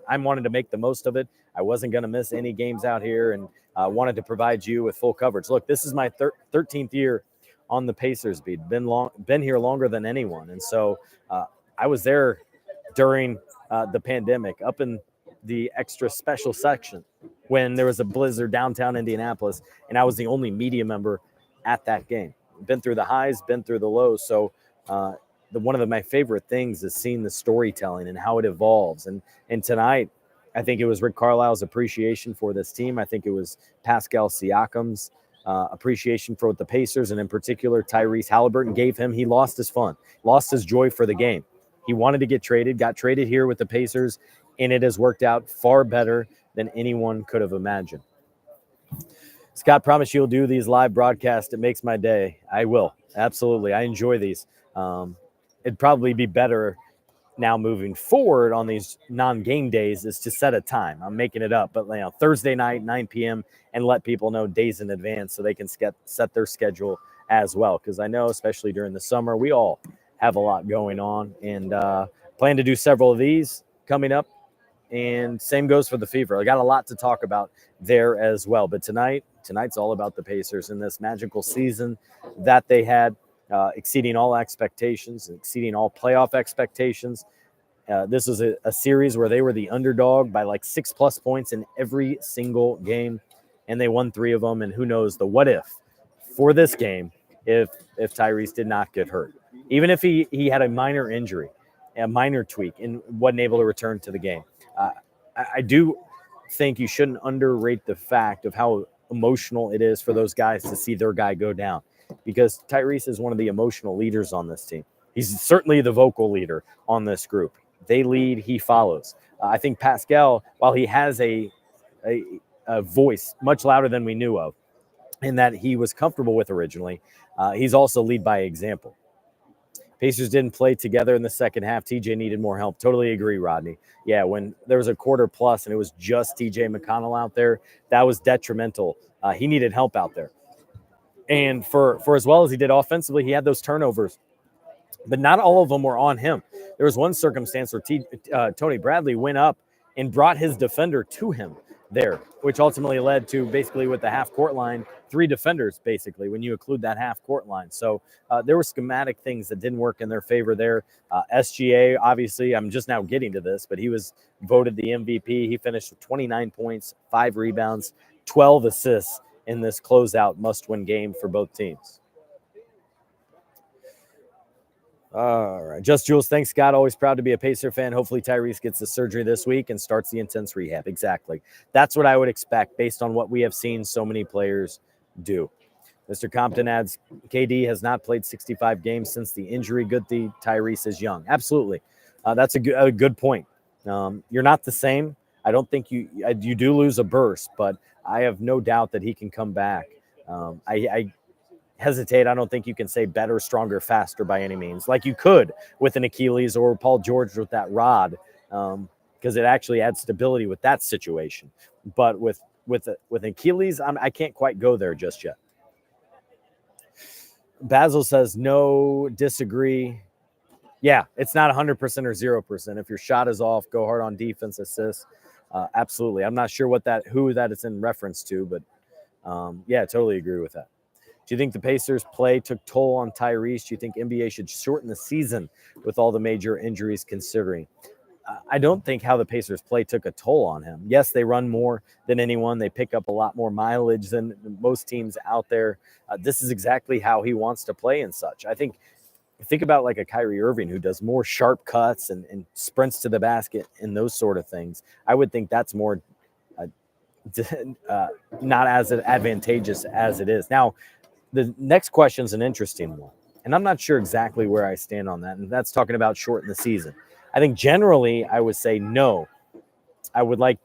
Speaker 1: I wanted to make the most of it. I wasn't going to miss any games out here, and wanted to provide you with full coverage. Look, this is my 13th year on the Pacers beat. Been here longer than anyone, and so I was there during the pandemic, up in the extra special section when there was a blizzard downtown Indianapolis, and I was the only media member at that game. Been through the highs, been through the lows. So one of my favorite things is seeing the storytelling and how it evolves. And tonight, I think it was Rick Carlisle's appreciation for this team. I think it was Pascal Siakam's appreciation for the Pacers, and in particular, Tyrese Haliburton gave him. He lost his fun, lost his joy for the game. He wanted to get traded, got traded here with the Pacers, and it has worked out far better than anyone could have imagined. Scott, promise you'll do these live broadcasts. It makes my day. I will. Absolutely. I enjoy these. It'd probably be better now moving forward on these non-game days is to set a time. I'm making it up, but Thursday night, 9 p.m., and let people know days in advance so they can set their schedule as well. Because I know, especially during the summer, we all have a lot going on, and plan to do several of these coming up. And same goes for the Fever. I got a lot to talk about there as well. But tonight's all about the Pacers and this magical season that they had, exceeding all expectations, exceeding all playoff expectations. This was a series where they were the underdog by like 6+ points in every single game, and they won 3 of them. And who knows the what if for this game if Tyrese did not get hurt. Even if he had a minor injury, a minor tweak, and wasn't able to return to the game. I do think you shouldn't underrate the fact of how emotional it is for those guys to see their guy go down, because Tyrese is one of the emotional leaders on this team. He's certainly the vocal leader on this group. They lead, he follows. I think Pascal, while he has a voice much louder than we knew of, and that he was comfortable with originally, he's also lead by example. Pacers didn't play together in the second half. TJ needed more help. Totally agree, Rodney. Yeah, when there was a quarter plus and it was just TJ McConnell out there, that was detrimental. He needed help out there. And for as well as he did offensively, he had those turnovers. But not all of them were on him. There was one circumstance where Tony Bradley went up and brought his defender to him there, which ultimately led to basically with the half-court line, 3 defenders basically when you include that half-court line. So there were schematic things that didn't work in their favor there. SGA, obviously, I'm just now getting to this, but he was voted the MVP. He finished with 29 points, 5 rebounds, 12 assists in this closeout must-win game for both teams. All right. Just Jules, thanks, Scott. Always proud to be a Pacer fan. Hopefully Tyrese gets the surgery this week and starts the intense rehab. Exactly. That's what I would expect based on what we have seen so many players do. Mr. Compton adds, KD has not played 65 games since the injury. Good thing Tyrese is young. Absolutely. That's a good point. You're not the same. I don't think you do lose a burst, but I have no doubt that he can come back. I hesitate. I don't think you can say better, stronger, faster by any means, like you could with an Achilles or Paul George with that rod, because it actually adds stability with that situation. But with Achilles, I can't quite go there just yet. Basil says no, disagree. Yeah, it's not 100% or 0%. If your shot is off, go hard on defense, assist. Absolutely. I'm not sure who that is in reference to, but yeah, totally agree with that. Do you think the Pacers' play took toll on Tyrese? Do you think NBA should shorten the season with all the major injuries considering? I don't think how the Pacers' play took a toll on him. Yes, they run more than anyone. They pick up a lot more mileage than most teams out there. This is exactly how he wants to play and such. I think about like a Kyrie Irving who does more sharp cuts and sprints to the basket and those sort of things. I would think that's more not as advantageous as it is. Now, the next question is an interesting one, and I'm not sure exactly where I stand on that, and that's talking about shorten the season. I think generally I would say no. I would like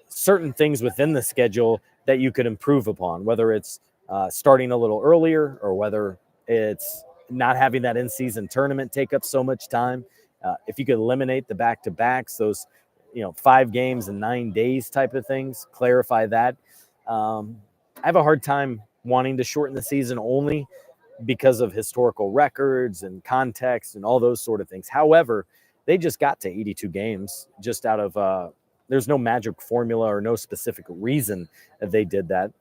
Speaker 1: certain things within the schedule that you could improve upon, whether it's starting a little earlier or whether it's not having that in-season tournament take up so much time. If you could eliminate the back-to-backs, those 5 games in 9 days type of things, clarify that. I have a hard time wanting to shorten the season only because of historical records and context and all those sort of things. However, they just got to 82 games just out of there's no magic formula or no specific reason that they did that.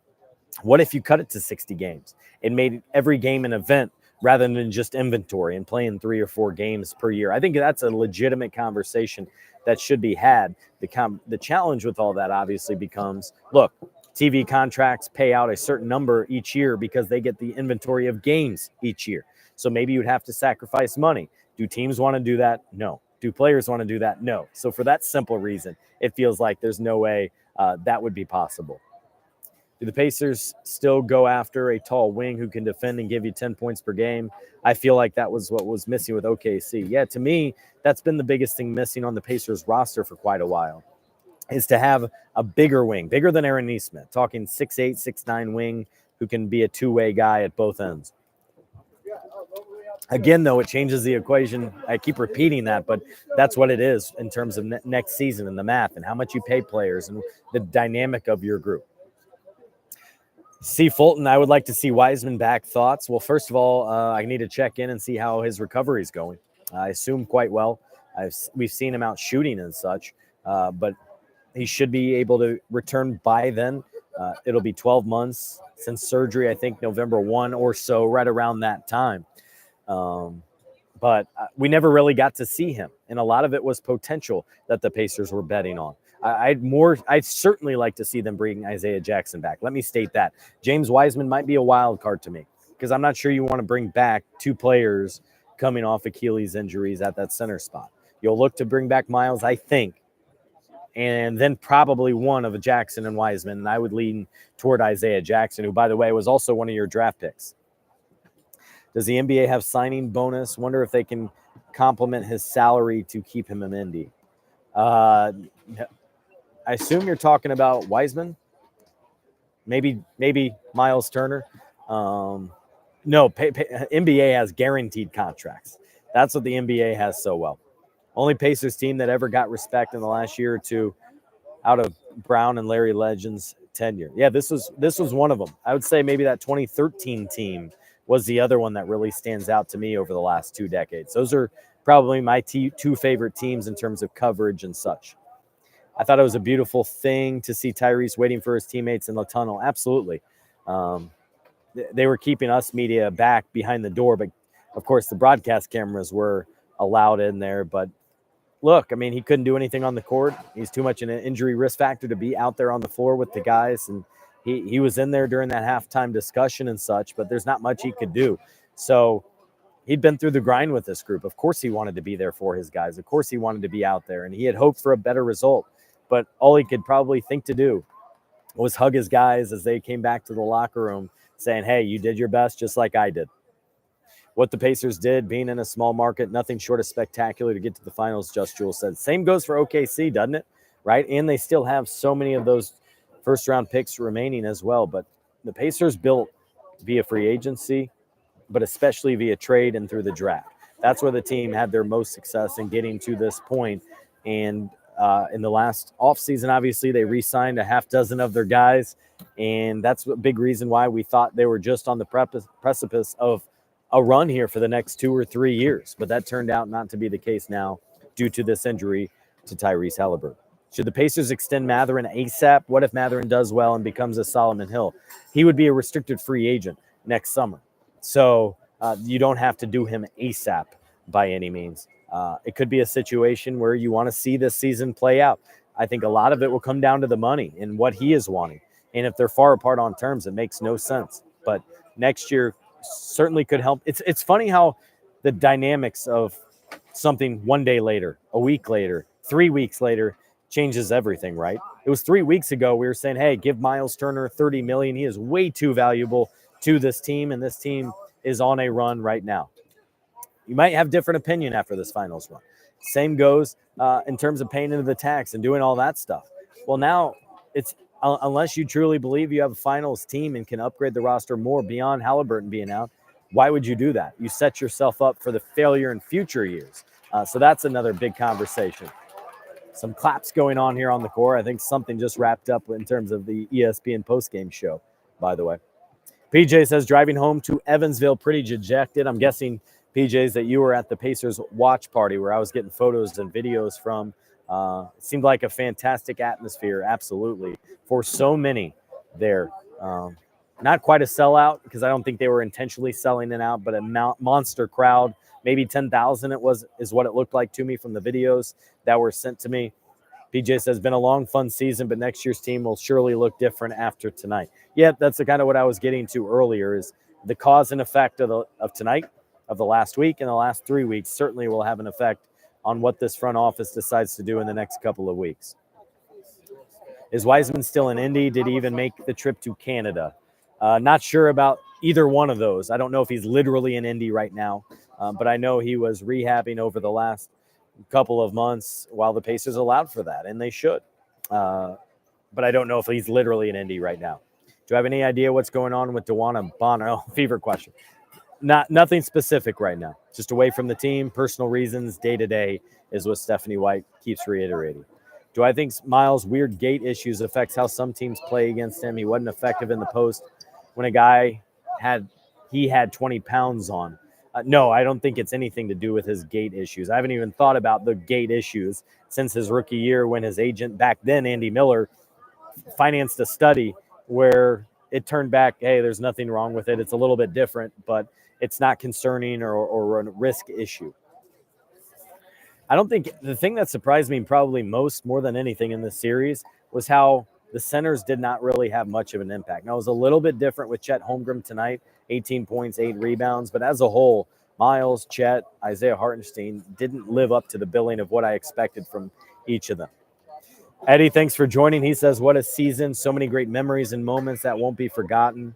Speaker 1: What if you cut it to 60 games and made every game an event rather than just inventory and playing 3 or 4 games per year? I think that's a legitimate conversation that should be had. The challenge with all that obviously becomes, look, TV contracts pay out a certain number each year because they get the inventory of games each year. So maybe you'd have to sacrifice money. Do teams want to do that? No. Do players want to do that? No. So for that simple reason, it feels like there's no way that would be possible. Do the Pacers still go after a tall wing who can defend and give you 10 points per game? I feel like that was what was missing with OKC. Yeah, to me, that's been the biggest thing missing on the Pacers roster for quite a while, is to have a bigger wing, bigger than Aaron Nesmith, talking 6'8", 6'9" wing who can be a two-way guy at both ends. Again, though, it changes the equation. I keep repeating that, but that's what it is in terms of next season and the math and how much you pay players and the dynamic of your group. C. Fulton, I would like to see Wiseman back. Thoughts? Well, first of all, I need to check in and see how his recovery is going. I assume quite well. We've seen him out shooting and such, but he should be able to return by then. It'll be 12 months since surgery, I think November 1 or so, right around that time. But we never really got to see him, and a lot of it was potential that the Pacers were betting on. I'd certainly like to see them bring Isaiah Jackson back. Let me state that. James Wiseman might be a wild card to me because I'm not sure you want to bring back 2 players coming off Achilles injuries at that center spot. You'll look to bring back Miles, I think, and then probably one of Jackson and Wiseman, and I would lean toward Isaiah Jackson, who, by the way, was also one of your draft picks. Does the NBA have signing bonus? Wonder if they can complement his salary to keep him in Indy. I assume you're talking about Wiseman, maybe Miles Turner. No, NBA has guaranteed contracts. That's what the NBA has so well. Only Pacers team that ever got respect in the last year or two out of Brown and Larry Legend's tenure. Yeah, this was one of them. I would say maybe that 2013 team was the other one that really stands out to me over the last 2 decades. Those are probably my 2 favorite teams in terms of coverage and such. I thought it was a beautiful thing to see Tyrese waiting for his teammates in the tunnel. Absolutely. They were keeping us media back behind the door, but of course the broadcast cameras were allowed in there. But look, I mean, he couldn't do anything on the court. He's too much an injury risk factor to be out there on the floor with the guys. And he was in there during that halftime discussion and such, but there's not much he could do. So he'd been through the grind with this group. Of course he wanted to be there for his guys. Of course he wanted to be out there, and he had hoped for a better result. But all he could probably think to do was hug his guys as they came back to the locker room saying, hey, you did your best just like I did. What the Pacers did, being in a small market, nothing short of spectacular to get to the finals, Just Jewel said. Same goes for OKC, doesn't it? right? And they still have so many of those first-round picks remaining as well. But the Pacers built via free agency, but especially via trade and through the draft. That's where the team had their most success in getting to this point. And in the last offseason, obviously, they re-signed a half dozen of their guys. And that's a big reason why we thought they were just on the precipice of a run here for the next 2 or 3 years. But that turned out not to be the case now due to this injury to Tyrese Haliburton. Should the Pacers extend Mathurin ASAP? What if Mathurin does well and becomes a Solomon Hill? He would be a restricted free agent next summer. So you don't have to do him ASAP by any means. It could be a situation where you want to see this season play out. I think a lot of it will come down to the money and what he is wanting. And if they're far apart on terms, it makes no sense. But next year certainly could help. It's funny how the dynamics of something one day later, a week later, 3 weeks later changes everything, right? It was 3 weeks ago we were saying, hey, give Miles Turner $30 million. He is way too valuable to this team, and this team is on a run right now. You might have different opinion after this finals run. Same goes in terms of paying into the tax and doing all that stuff. Well, now it's unless you truly believe you have a finals team and can upgrade the roster more beyond Haliburton being out, why would you do that? You set yourself up for the failure in future years. So that's another big conversation. Some claps going on here on the court. I think something just wrapped up in terms of the ESPN postgame show, by the way. PJ says, driving home to Evansville, pretty dejected. I'm guessing, PJs, that you were at the Pacers watch party where I was getting photos and videos from. It seemed like a fantastic atmosphere, absolutely, for so many there. Not quite a sellout because I don't think they were intentionally selling it out, but a monster crowd. Maybe 10,000 is what it looked like to me from the videos that were sent to me. PJ says, been a long, fun season, but next year's team will surely look different after tonight. Yeah, that's the kind of what I was getting to earlier is the cause and effect of tonight, of the last week and the last 3 weeks certainly will have an effect on what this front office decides to do in the next couple of weeks. Is Wiseman still in Indy? Did he even make the trip to Canada? Not sure about either one of those. I don't know if he's literally in Indy right now, but I know he was rehabbing over the last couple of months while the Pacers allowed for that, and they should. But I don't know if he's literally in Indy right now. Do I have any idea what's going on with DeWanna Bonner? Fever question. Nothing specific right now. Just away from the team, personal reasons, day-to-day is what Stephanie White keeps reiterating. Do I think Miles' weird gait issues affects how some teams play against him? He wasn't effective in the post when a guy had 20 pounds on. No, I don't think it's anything to do with his gait issues. I haven't even thought about the gait issues since his rookie year when his agent back then, Andy Miller, financed a study where it turned back, hey, there's nothing wrong with it. It's a little bit different, but it's not concerning or a risk issue. I don't think the thing that surprised me probably more than anything in this series was how the centers did not really have much of an impact. Now, it was a little bit different with Chet Holmgren tonight, 18 points, 8 rebounds. But as a whole, Miles, Chet, Isaiah Hartenstein didn't live up to the billing of what I expected from each of them. Eddie, thanks for joining. He says, what a season. So many great memories and moments that won't be forgotten.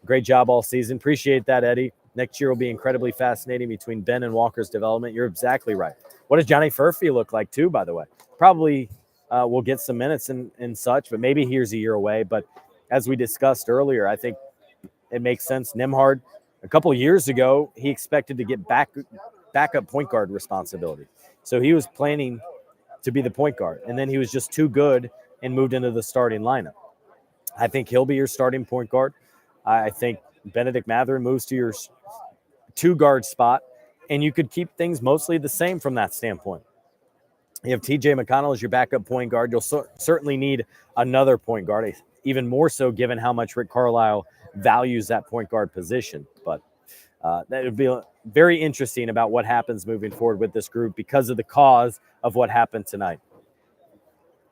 Speaker 1: Great job all season. Appreciate that, Eddie. Next year will be incredibly fascinating between Ben and Walker's development. You're exactly right. What does Johnny Furphy look like, too, by the way? Probably will get some minutes and such, but maybe he's a year away. But as we discussed earlier, I think it makes sense. Nembhard, a couple of years ago, he expected to get backup point guard responsibility. So he was planning to be the point guard, and then he was just too good and moved into the starting lineup. I think he'll be your starting point guard. I think Benedict Mathurin moves to your two-guard spot, and you could keep things mostly the same from that standpoint. You have T.J. McConnell as your backup point guard. You'll certainly need another point guard, even more so given how much Rick Carlisle values that point guard position. But that would be very interesting about what happens moving forward with this group because of the cause of what happened tonight.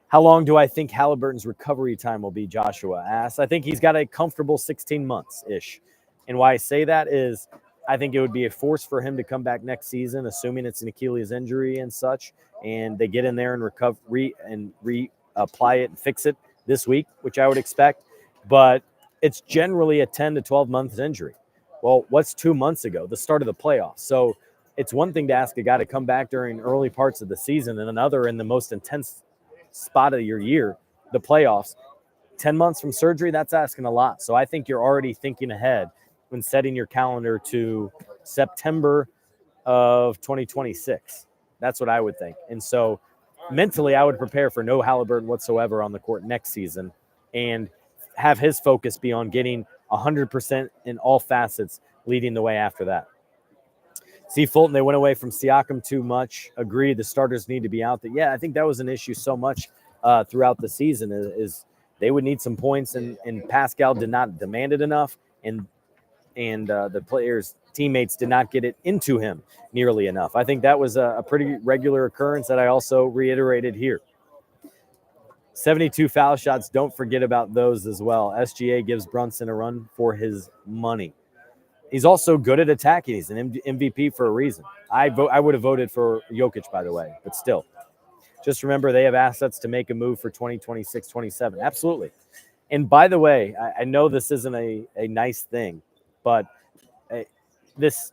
Speaker 1: How long do I think Haliburton's recovery time will be, Joshua asks. I think he's got a comfortable 16 months-ish. And why I say that is I think it would be a force for him to come back next season, assuming it's an Achilles injury and such, and they get in there and reapply it and fix it this week, which I would expect. But it's generally a 10 to 12 months injury. Well, what's 2 months ago? The start of the playoffs. So it's one thing to ask a guy to come back during early parts of the season and another in the most intense spot of your year, the playoffs. 10 months from surgery, that's asking a lot. So I think you're already thinking ahead when setting your calendar to September of 2026. That's what I would think. And so mentally, I would prepare for no Haliburton whatsoever on the court next season and have his focus be on getting 100% in all facets leading the way after that. See, Fulton, they went away from Siakam too much. Agreed, the starters need to be out there. Yeah, I think that was an issue so much throughout the season is they would need some points, and Pascal did not demand it enough, and the players' teammates did not get it into him nearly enough. I think that was a pretty regular occurrence that I also reiterated here. 72 foul shots, don't forget about those as well. SGA gives Brunson a run for his money. He's also good at attacking. He's an MVP for a reason. I would have voted for Jokic, by the way, but still. Just remember, they have assets to make a move for 2026, 27. Absolutely. And by the way, I know this isn't a nice thing, but this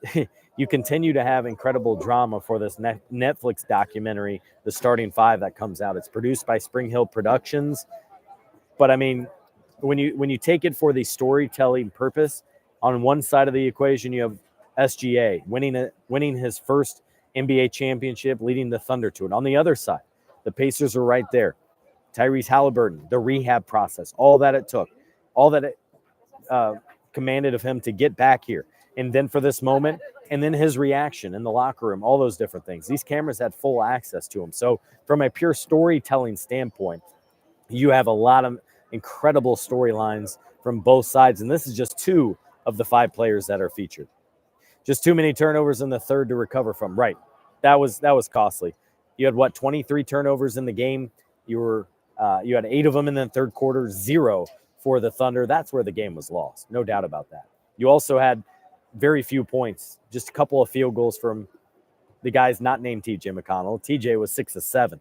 Speaker 1: you continue to have incredible drama for this Netflix documentary, The Starting Five, that comes out. It's produced by Spring Hill Productions. But I mean, when you take it for the storytelling purpose, on one side of the equation, you have SGA winning his first NBA championship, leading the Thunder to it. On the other side, the Pacers are right there. Tyrese Haliburton, the rehab process, all that it took, all that it commanded of him to get back here. And then for this moment, and then his reaction in the locker room, all those different things. These cameras had full access to him. So from a pure storytelling standpoint, you have a lot of incredible storylines from both sides. And this is just 2 of the 5 players that are featured. Just too many turnovers in the third to recover from. Right. That was costly. You had 23 turnovers in the game. You had 8 of them in the third quarter, 0 for the Thunder. That's where the game was lost. No doubt about that. You also had very few points, just a couple of field goals from the guys not named TJ McConnell. TJ was 6 of 7.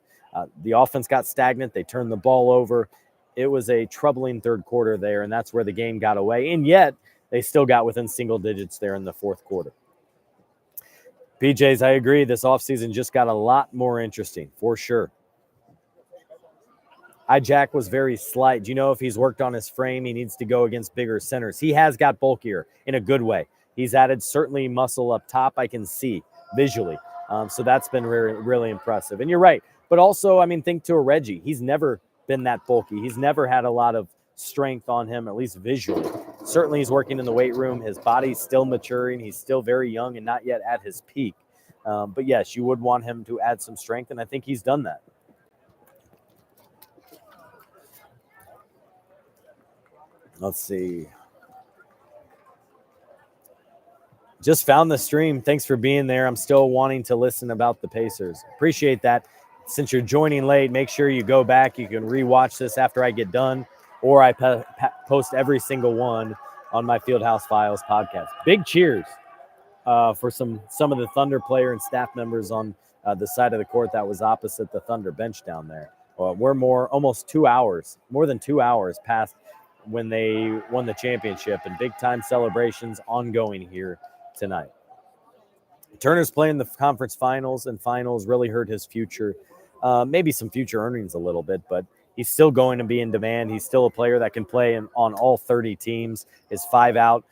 Speaker 1: The offense got stagnant. They turned the ball over. It was a troubling third quarter there, and that's where the game got away. And yet they still got within single digits there in the fourth quarter. PJs, I agree. This offseason just got a lot more interesting, for sure. Jack was very slight. Do you know if he's worked on his frame, he needs to go against bigger centers? He has got bulkier in a good way. He's added certainly muscle up top, I can see visually. So that's been really, really impressive. And you're right. But also, I mean, think to a Reggie. He's never been that bulky. He's never had a lot of strength on him, at least visually. Certainly he's working in the weight room. His body's still maturing. He's still very young and not yet at his peak. But yes, you would want him to add some strength, and I think he's done that. Let's see. Just found the stream. Thanks for being there. I'm still wanting to listen about the Pacers. Appreciate that. Since you're joining late, make sure you go back. You can rewatch this after I get done, or I post every single one on my Fieldhouse Files podcast. Big cheers for some of the Thunder player and staff members on the side of the court that was opposite the Thunder bench down there. We're almost 2 hours, more than 2 hours past when they won the championship, and big-time celebrations ongoing here tonight. Turner's playing the conference finals, and finals really hurt his future. Maybe some future earnings a little bit, but he's still going to be in demand. He's still a player that can play on all 30 teams. His 5 out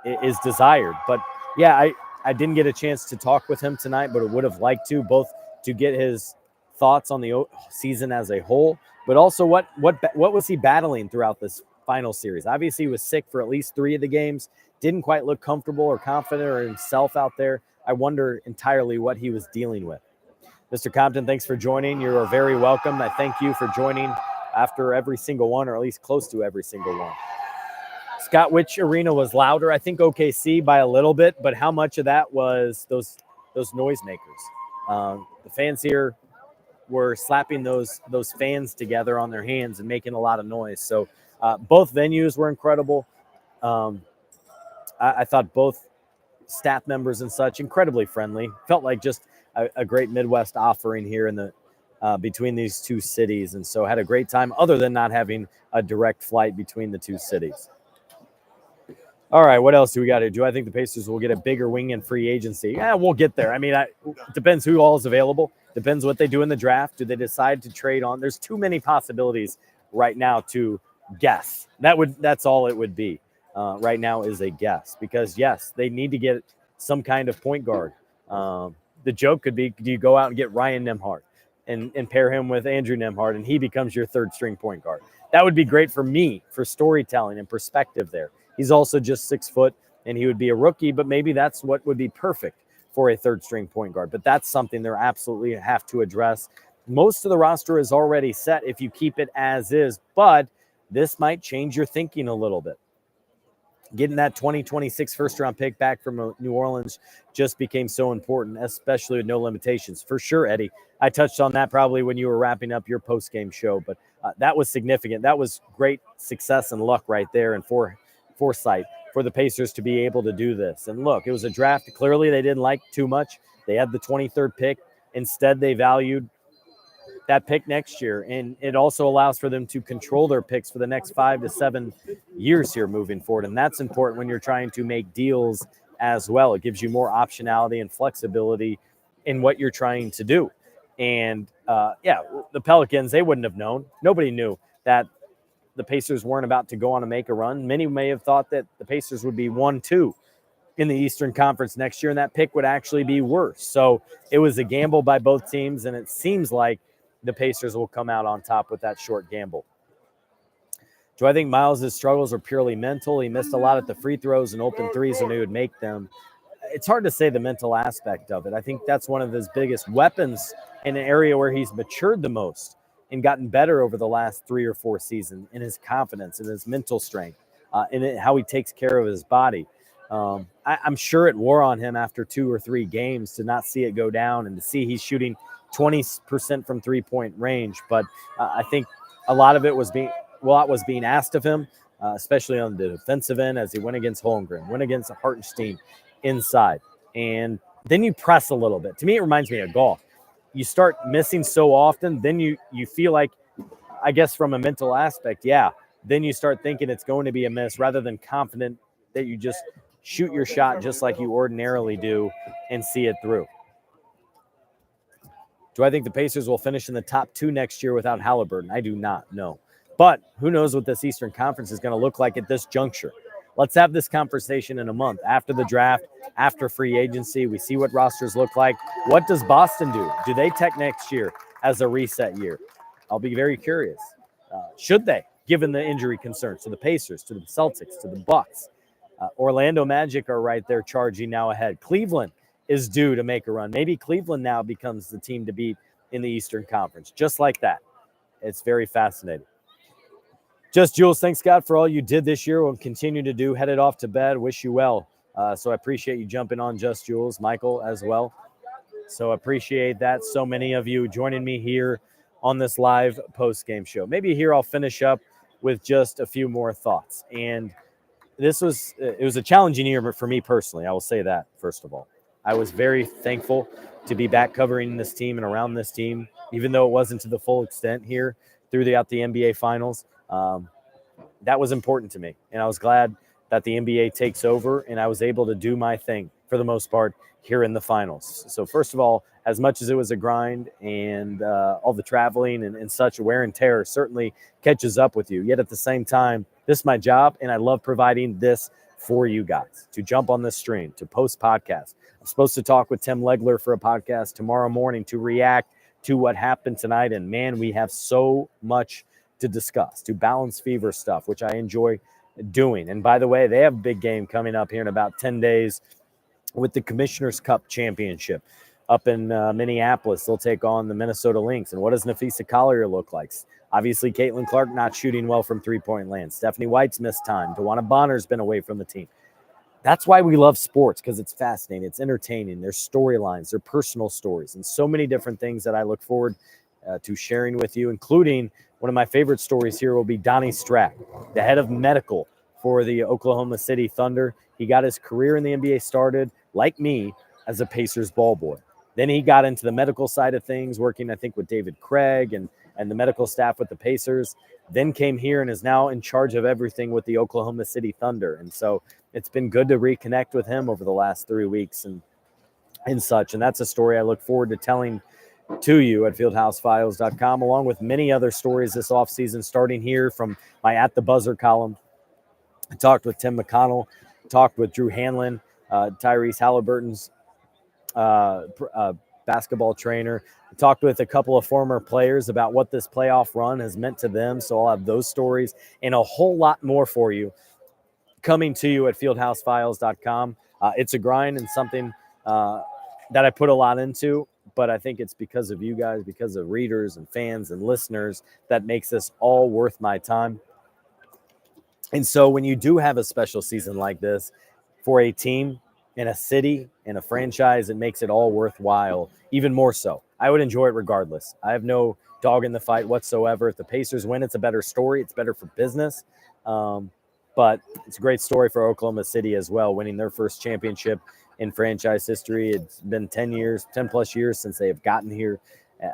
Speaker 1: is desired. But, yeah, I didn't get a chance to talk with him tonight, but I would have liked to, both to get his thoughts on the season as a whole, but also what was he battling throughout this final series? Obviously, he was sick for at least 3 of the games. Didn't quite look comfortable or confident or himself out there. I wonder entirely what he was dealing with. Mr. Compton, thanks for joining. You are very welcome. I thank you for joining after every single one, or at least close to every single one. Scott, which arena was louder? I think OKC by a little bit, but how much of that was those noisemakers? The fans here were slapping those fans together on their hands and making a lot of noise. So both venues were incredible. I thought both staff members and such incredibly friendly. Felt like just a great Midwest offering here in the between these two cities, and so had a great time other than not having a direct flight between the two cities. All right, what else do we got here? Do I think the Pacers will get a bigger wing in free agency? Yeah, we'll get there. I mean, it depends who all is available. Depends what they do in the draft. Do they decide to trade on? There's too many possibilities right now to guess. That's all it would be. Right now is a guess because, yes, they need to get some kind of point guard. The joke could be, do you go out and get Ryan Nembhard and pair him with Andrew Nembhard and he becomes your third string point guard? That would be great for me, for storytelling and perspective there. He's also just 6 foot and he would be a rookie, but maybe that's what would be perfect for a third string point guard. But that's something they're absolutely have to address. Most of the roster is already set if you keep it as is, but this might change your thinking a little bit. Getting that 2026 first-round pick back from New Orleans just became so important, especially with no limitations. For sure, Eddie. I touched on that probably when you were wrapping up your post-game show, but that was significant. That was great success and luck right there and foresight for the Pacers to be able to do this. And look, it was a draft clearly they didn't like too much. They had the 23rd pick. Instead, they valued that pick next year, and it also allows for them to control their picks for the next 5 to 7 years here moving forward, and that's important when you're trying to make deals as well. It gives you more optionality and flexibility in what you're trying to do. And the Pelicans, they wouldn't have known. Nobody knew that the Pacers weren't about to go on and make a run. Many may have thought that the Pacers would be 1-2 in the Eastern Conference next year, and that pick would actually be worse. So it was a gamble by both teams, and it seems like the Pacers will come out on top with that short gamble. Do I think Miles' struggles are purely mental? He missed a lot at the free throws and open threes when he would make them. It's hard to say the mental aspect of it. I think that's one of his biggest weapons in an area where he's matured the most and gotten better over the last 3 or 4 seasons in his confidence and his mental strength and how he takes care of his body. I'm sure it wore on him after 2 or 3 games to not see it go down and to see he's shooting 20% from 3-point range. But I think a lot of it was being asked of him, especially on the defensive end as he went against Holmgren, went against Hartenstein inside. And then you press a little bit. To me, it reminds me of golf. You start missing so often, then you feel like, I guess from a mental aspect, then you start thinking it's going to be a miss rather than confident that you just shoot your shot just like you ordinarily do and see it through. Do I think the Pacers will finish in the top 2 next year without Haliburton? I do not know. But who knows what this Eastern Conference is going to look like at this juncture. Let's have this conversation in a month after the draft, after free agency. We see what rosters look like. What does Boston do? Do they take next year as a reset year? I'll be very curious. Should they, given the injury concerns to the Pacers, to the Celtics, to the Bucks? Orlando Magic are right there charging now ahead. Cleveland is due to make a run. Maybe Cleveland now becomes the team to beat in the Eastern Conference, just like that. It's very fascinating. Just Jules, thanks, God, for all you did this year. We'll continue to do. Headed off to bed. Wish you well. So I appreciate you jumping on, Just Jules. Michael as well. So appreciate that. So many of you joining me here on this live post-game show. Maybe here I'll finish up with just a few more thoughts. And it was a challenging year for me personally. I will say that, first of all. I was very thankful to be back covering this team and around this team, even though it wasn't to the full extent here throughout the NBA Finals. That was important to me, and I was glad that the NBA takes over, and I was able to do my thing for the most part here in the finals. So first of all, as much as it was a grind and all the traveling and such, wear and tear certainly catches up with you. Yet at the same time, this is my job, and I love providing this for you guys, to jump on this stream, to post podcasts. I'm supposed to talk with Tim Legler for a podcast tomorrow morning to react to what happened tonight. And man, we have so much to discuss, to balance fever stuff, which I enjoy doing. And by the way, they have a big game coming up here in about 10 days with the Commissioner's Cup Championship up in Minneapolis. They'll take on the Minnesota Lynx. And what does Nafisa Collier look like? Obviously, Caitlin Clark not shooting well from three-point land. Stephanie White's missed time. DeWanna Bonner's been away from the team. That's why we love sports, because it's fascinating. It's entertaining. There's storylines. There's personal stories, and so many different things that I look forward to sharing with you, including one of my favorite stories here will be Donnie Strack, the head of medical for the Oklahoma City Thunder. He got his career in the NBA started, like me, as a Pacers ball boy. Then he got into the medical side of things, working, I think, with David Craig and the medical staff with the Pacers. Then came here and is now in charge of everything with the Oklahoma City Thunder. And so it's been good to reconnect with him over the last 3 weeks and such. And that's a story I look forward to telling to you at fieldhousefiles.com, along with many other stories this offseason, starting here from my At the Buzzer column. I talked with Tim McConnell, talked with Drew Hanlon, Tyrese Haliburton's basketball trainer. I talked with a couple of former players about what this playoff run has meant to them. So I'll have those stories and a whole lot more for you coming to you at fieldhousefiles.com. It's a grind and something that I put a lot into, but I think it's because of you guys, because of readers and fans and listeners, that makes this all worth my time. And so when you do have a special season like this for a team in a city, in a franchise, it makes it all worthwhile, even more so. I would enjoy it regardless. I have no dog in the fight whatsoever. If the Pacers win, it's a better story. It's better for business. But it's a great story for Oklahoma City as well, winning their first championship in franchise history. It's been 10 plus years since they have gotten here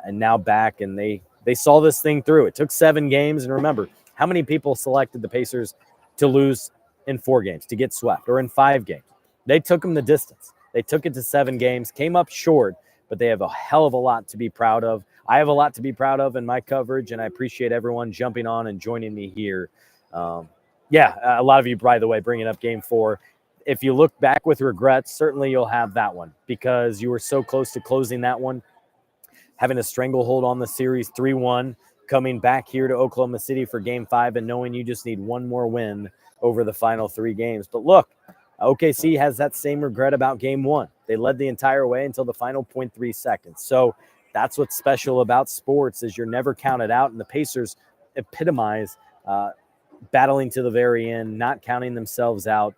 Speaker 1: and now back, and they saw this thing through. It took 7 games, and remember, how many people selected the Pacers to lose in 4 games, to get swept, or in 5 games? They took them the distance. They took it to 7 games, came up short, but they have a hell of a lot to be proud of. I have a lot to be proud of in my coverage, and I appreciate everyone jumping on and joining me here. A lot of you, by the way, bringing up Game 4. If you look back with regrets, certainly you'll have that one because you were so close to closing that one, having a stranglehold on the series 3-1, coming back here to Oklahoma City for Game 5 and knowing you just need one more win over the final 3 games. But look, OKC has that same regret about Game 1. They led the entire way until the final 0.3 seconds. So that's what's special about sports is you're never counted out, and the Pacers epitomize battling to the very end, not counting themselves out,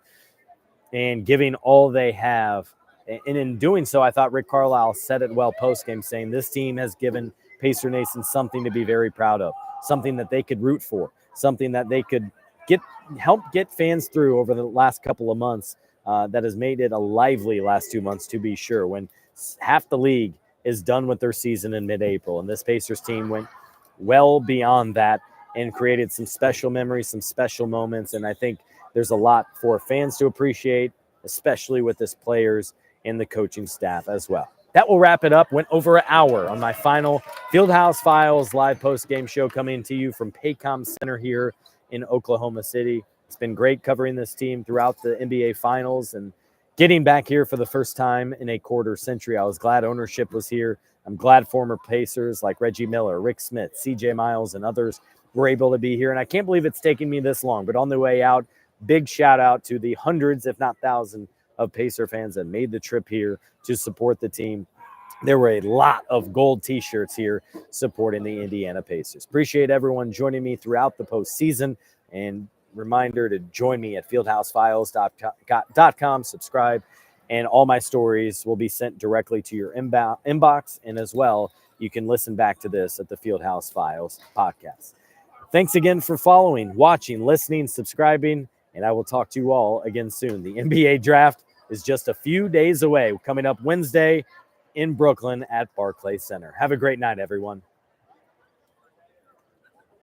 Speaker 1: and giving all they have. And in doing so, I thought Rick Carlisle said it well postgame, saying this team has given Pacer Nation something to be very proud of, something that they could root for, something that they could help get fans through over the last couple of months that has made it a lively last 2 months, to be sure, when half the league is done with their season in mid-April. And this Pacers team went well beyond that and created some special memories, some special moments. And I think there's a lot for fans to appreciate, especially with this players and the coaching staff as well. That will wrap it up. Went over an hour on my final Fieldhouse Files live post-game show coming to you from Paycom Center here in Oklahoma City. It's been great covering this team throughout the NBA Finals and getting back here for the first time in a quarter century. I was glad ownership was here. I'm glad former Pacers like Reggie Miller, Rick Smith, CJ Miles, and others were able to be here. And I can't believe it's taken me this long, but on the way out, big shout out to the hundreds, if not thousands, of Pacer fans that made the trip here to support the team. There were a lot of gold T-shirts here supporting the Indiana Pacers. Appreciate everyone joining me throughout the postseason. And reminder to join me at fieldhousefiles.com, subscribe, and all my stories will be sent directly to your inbox. And as well, you can listen back to this at the Fieldhouse Files podcast. Thanks again for following, watching, listening, subscribing, and I will talk to you all again soon. The NBA draft is just a few days away, coming up Wednesday in Brooklyn at Barclays Center. Have a great night, everyone.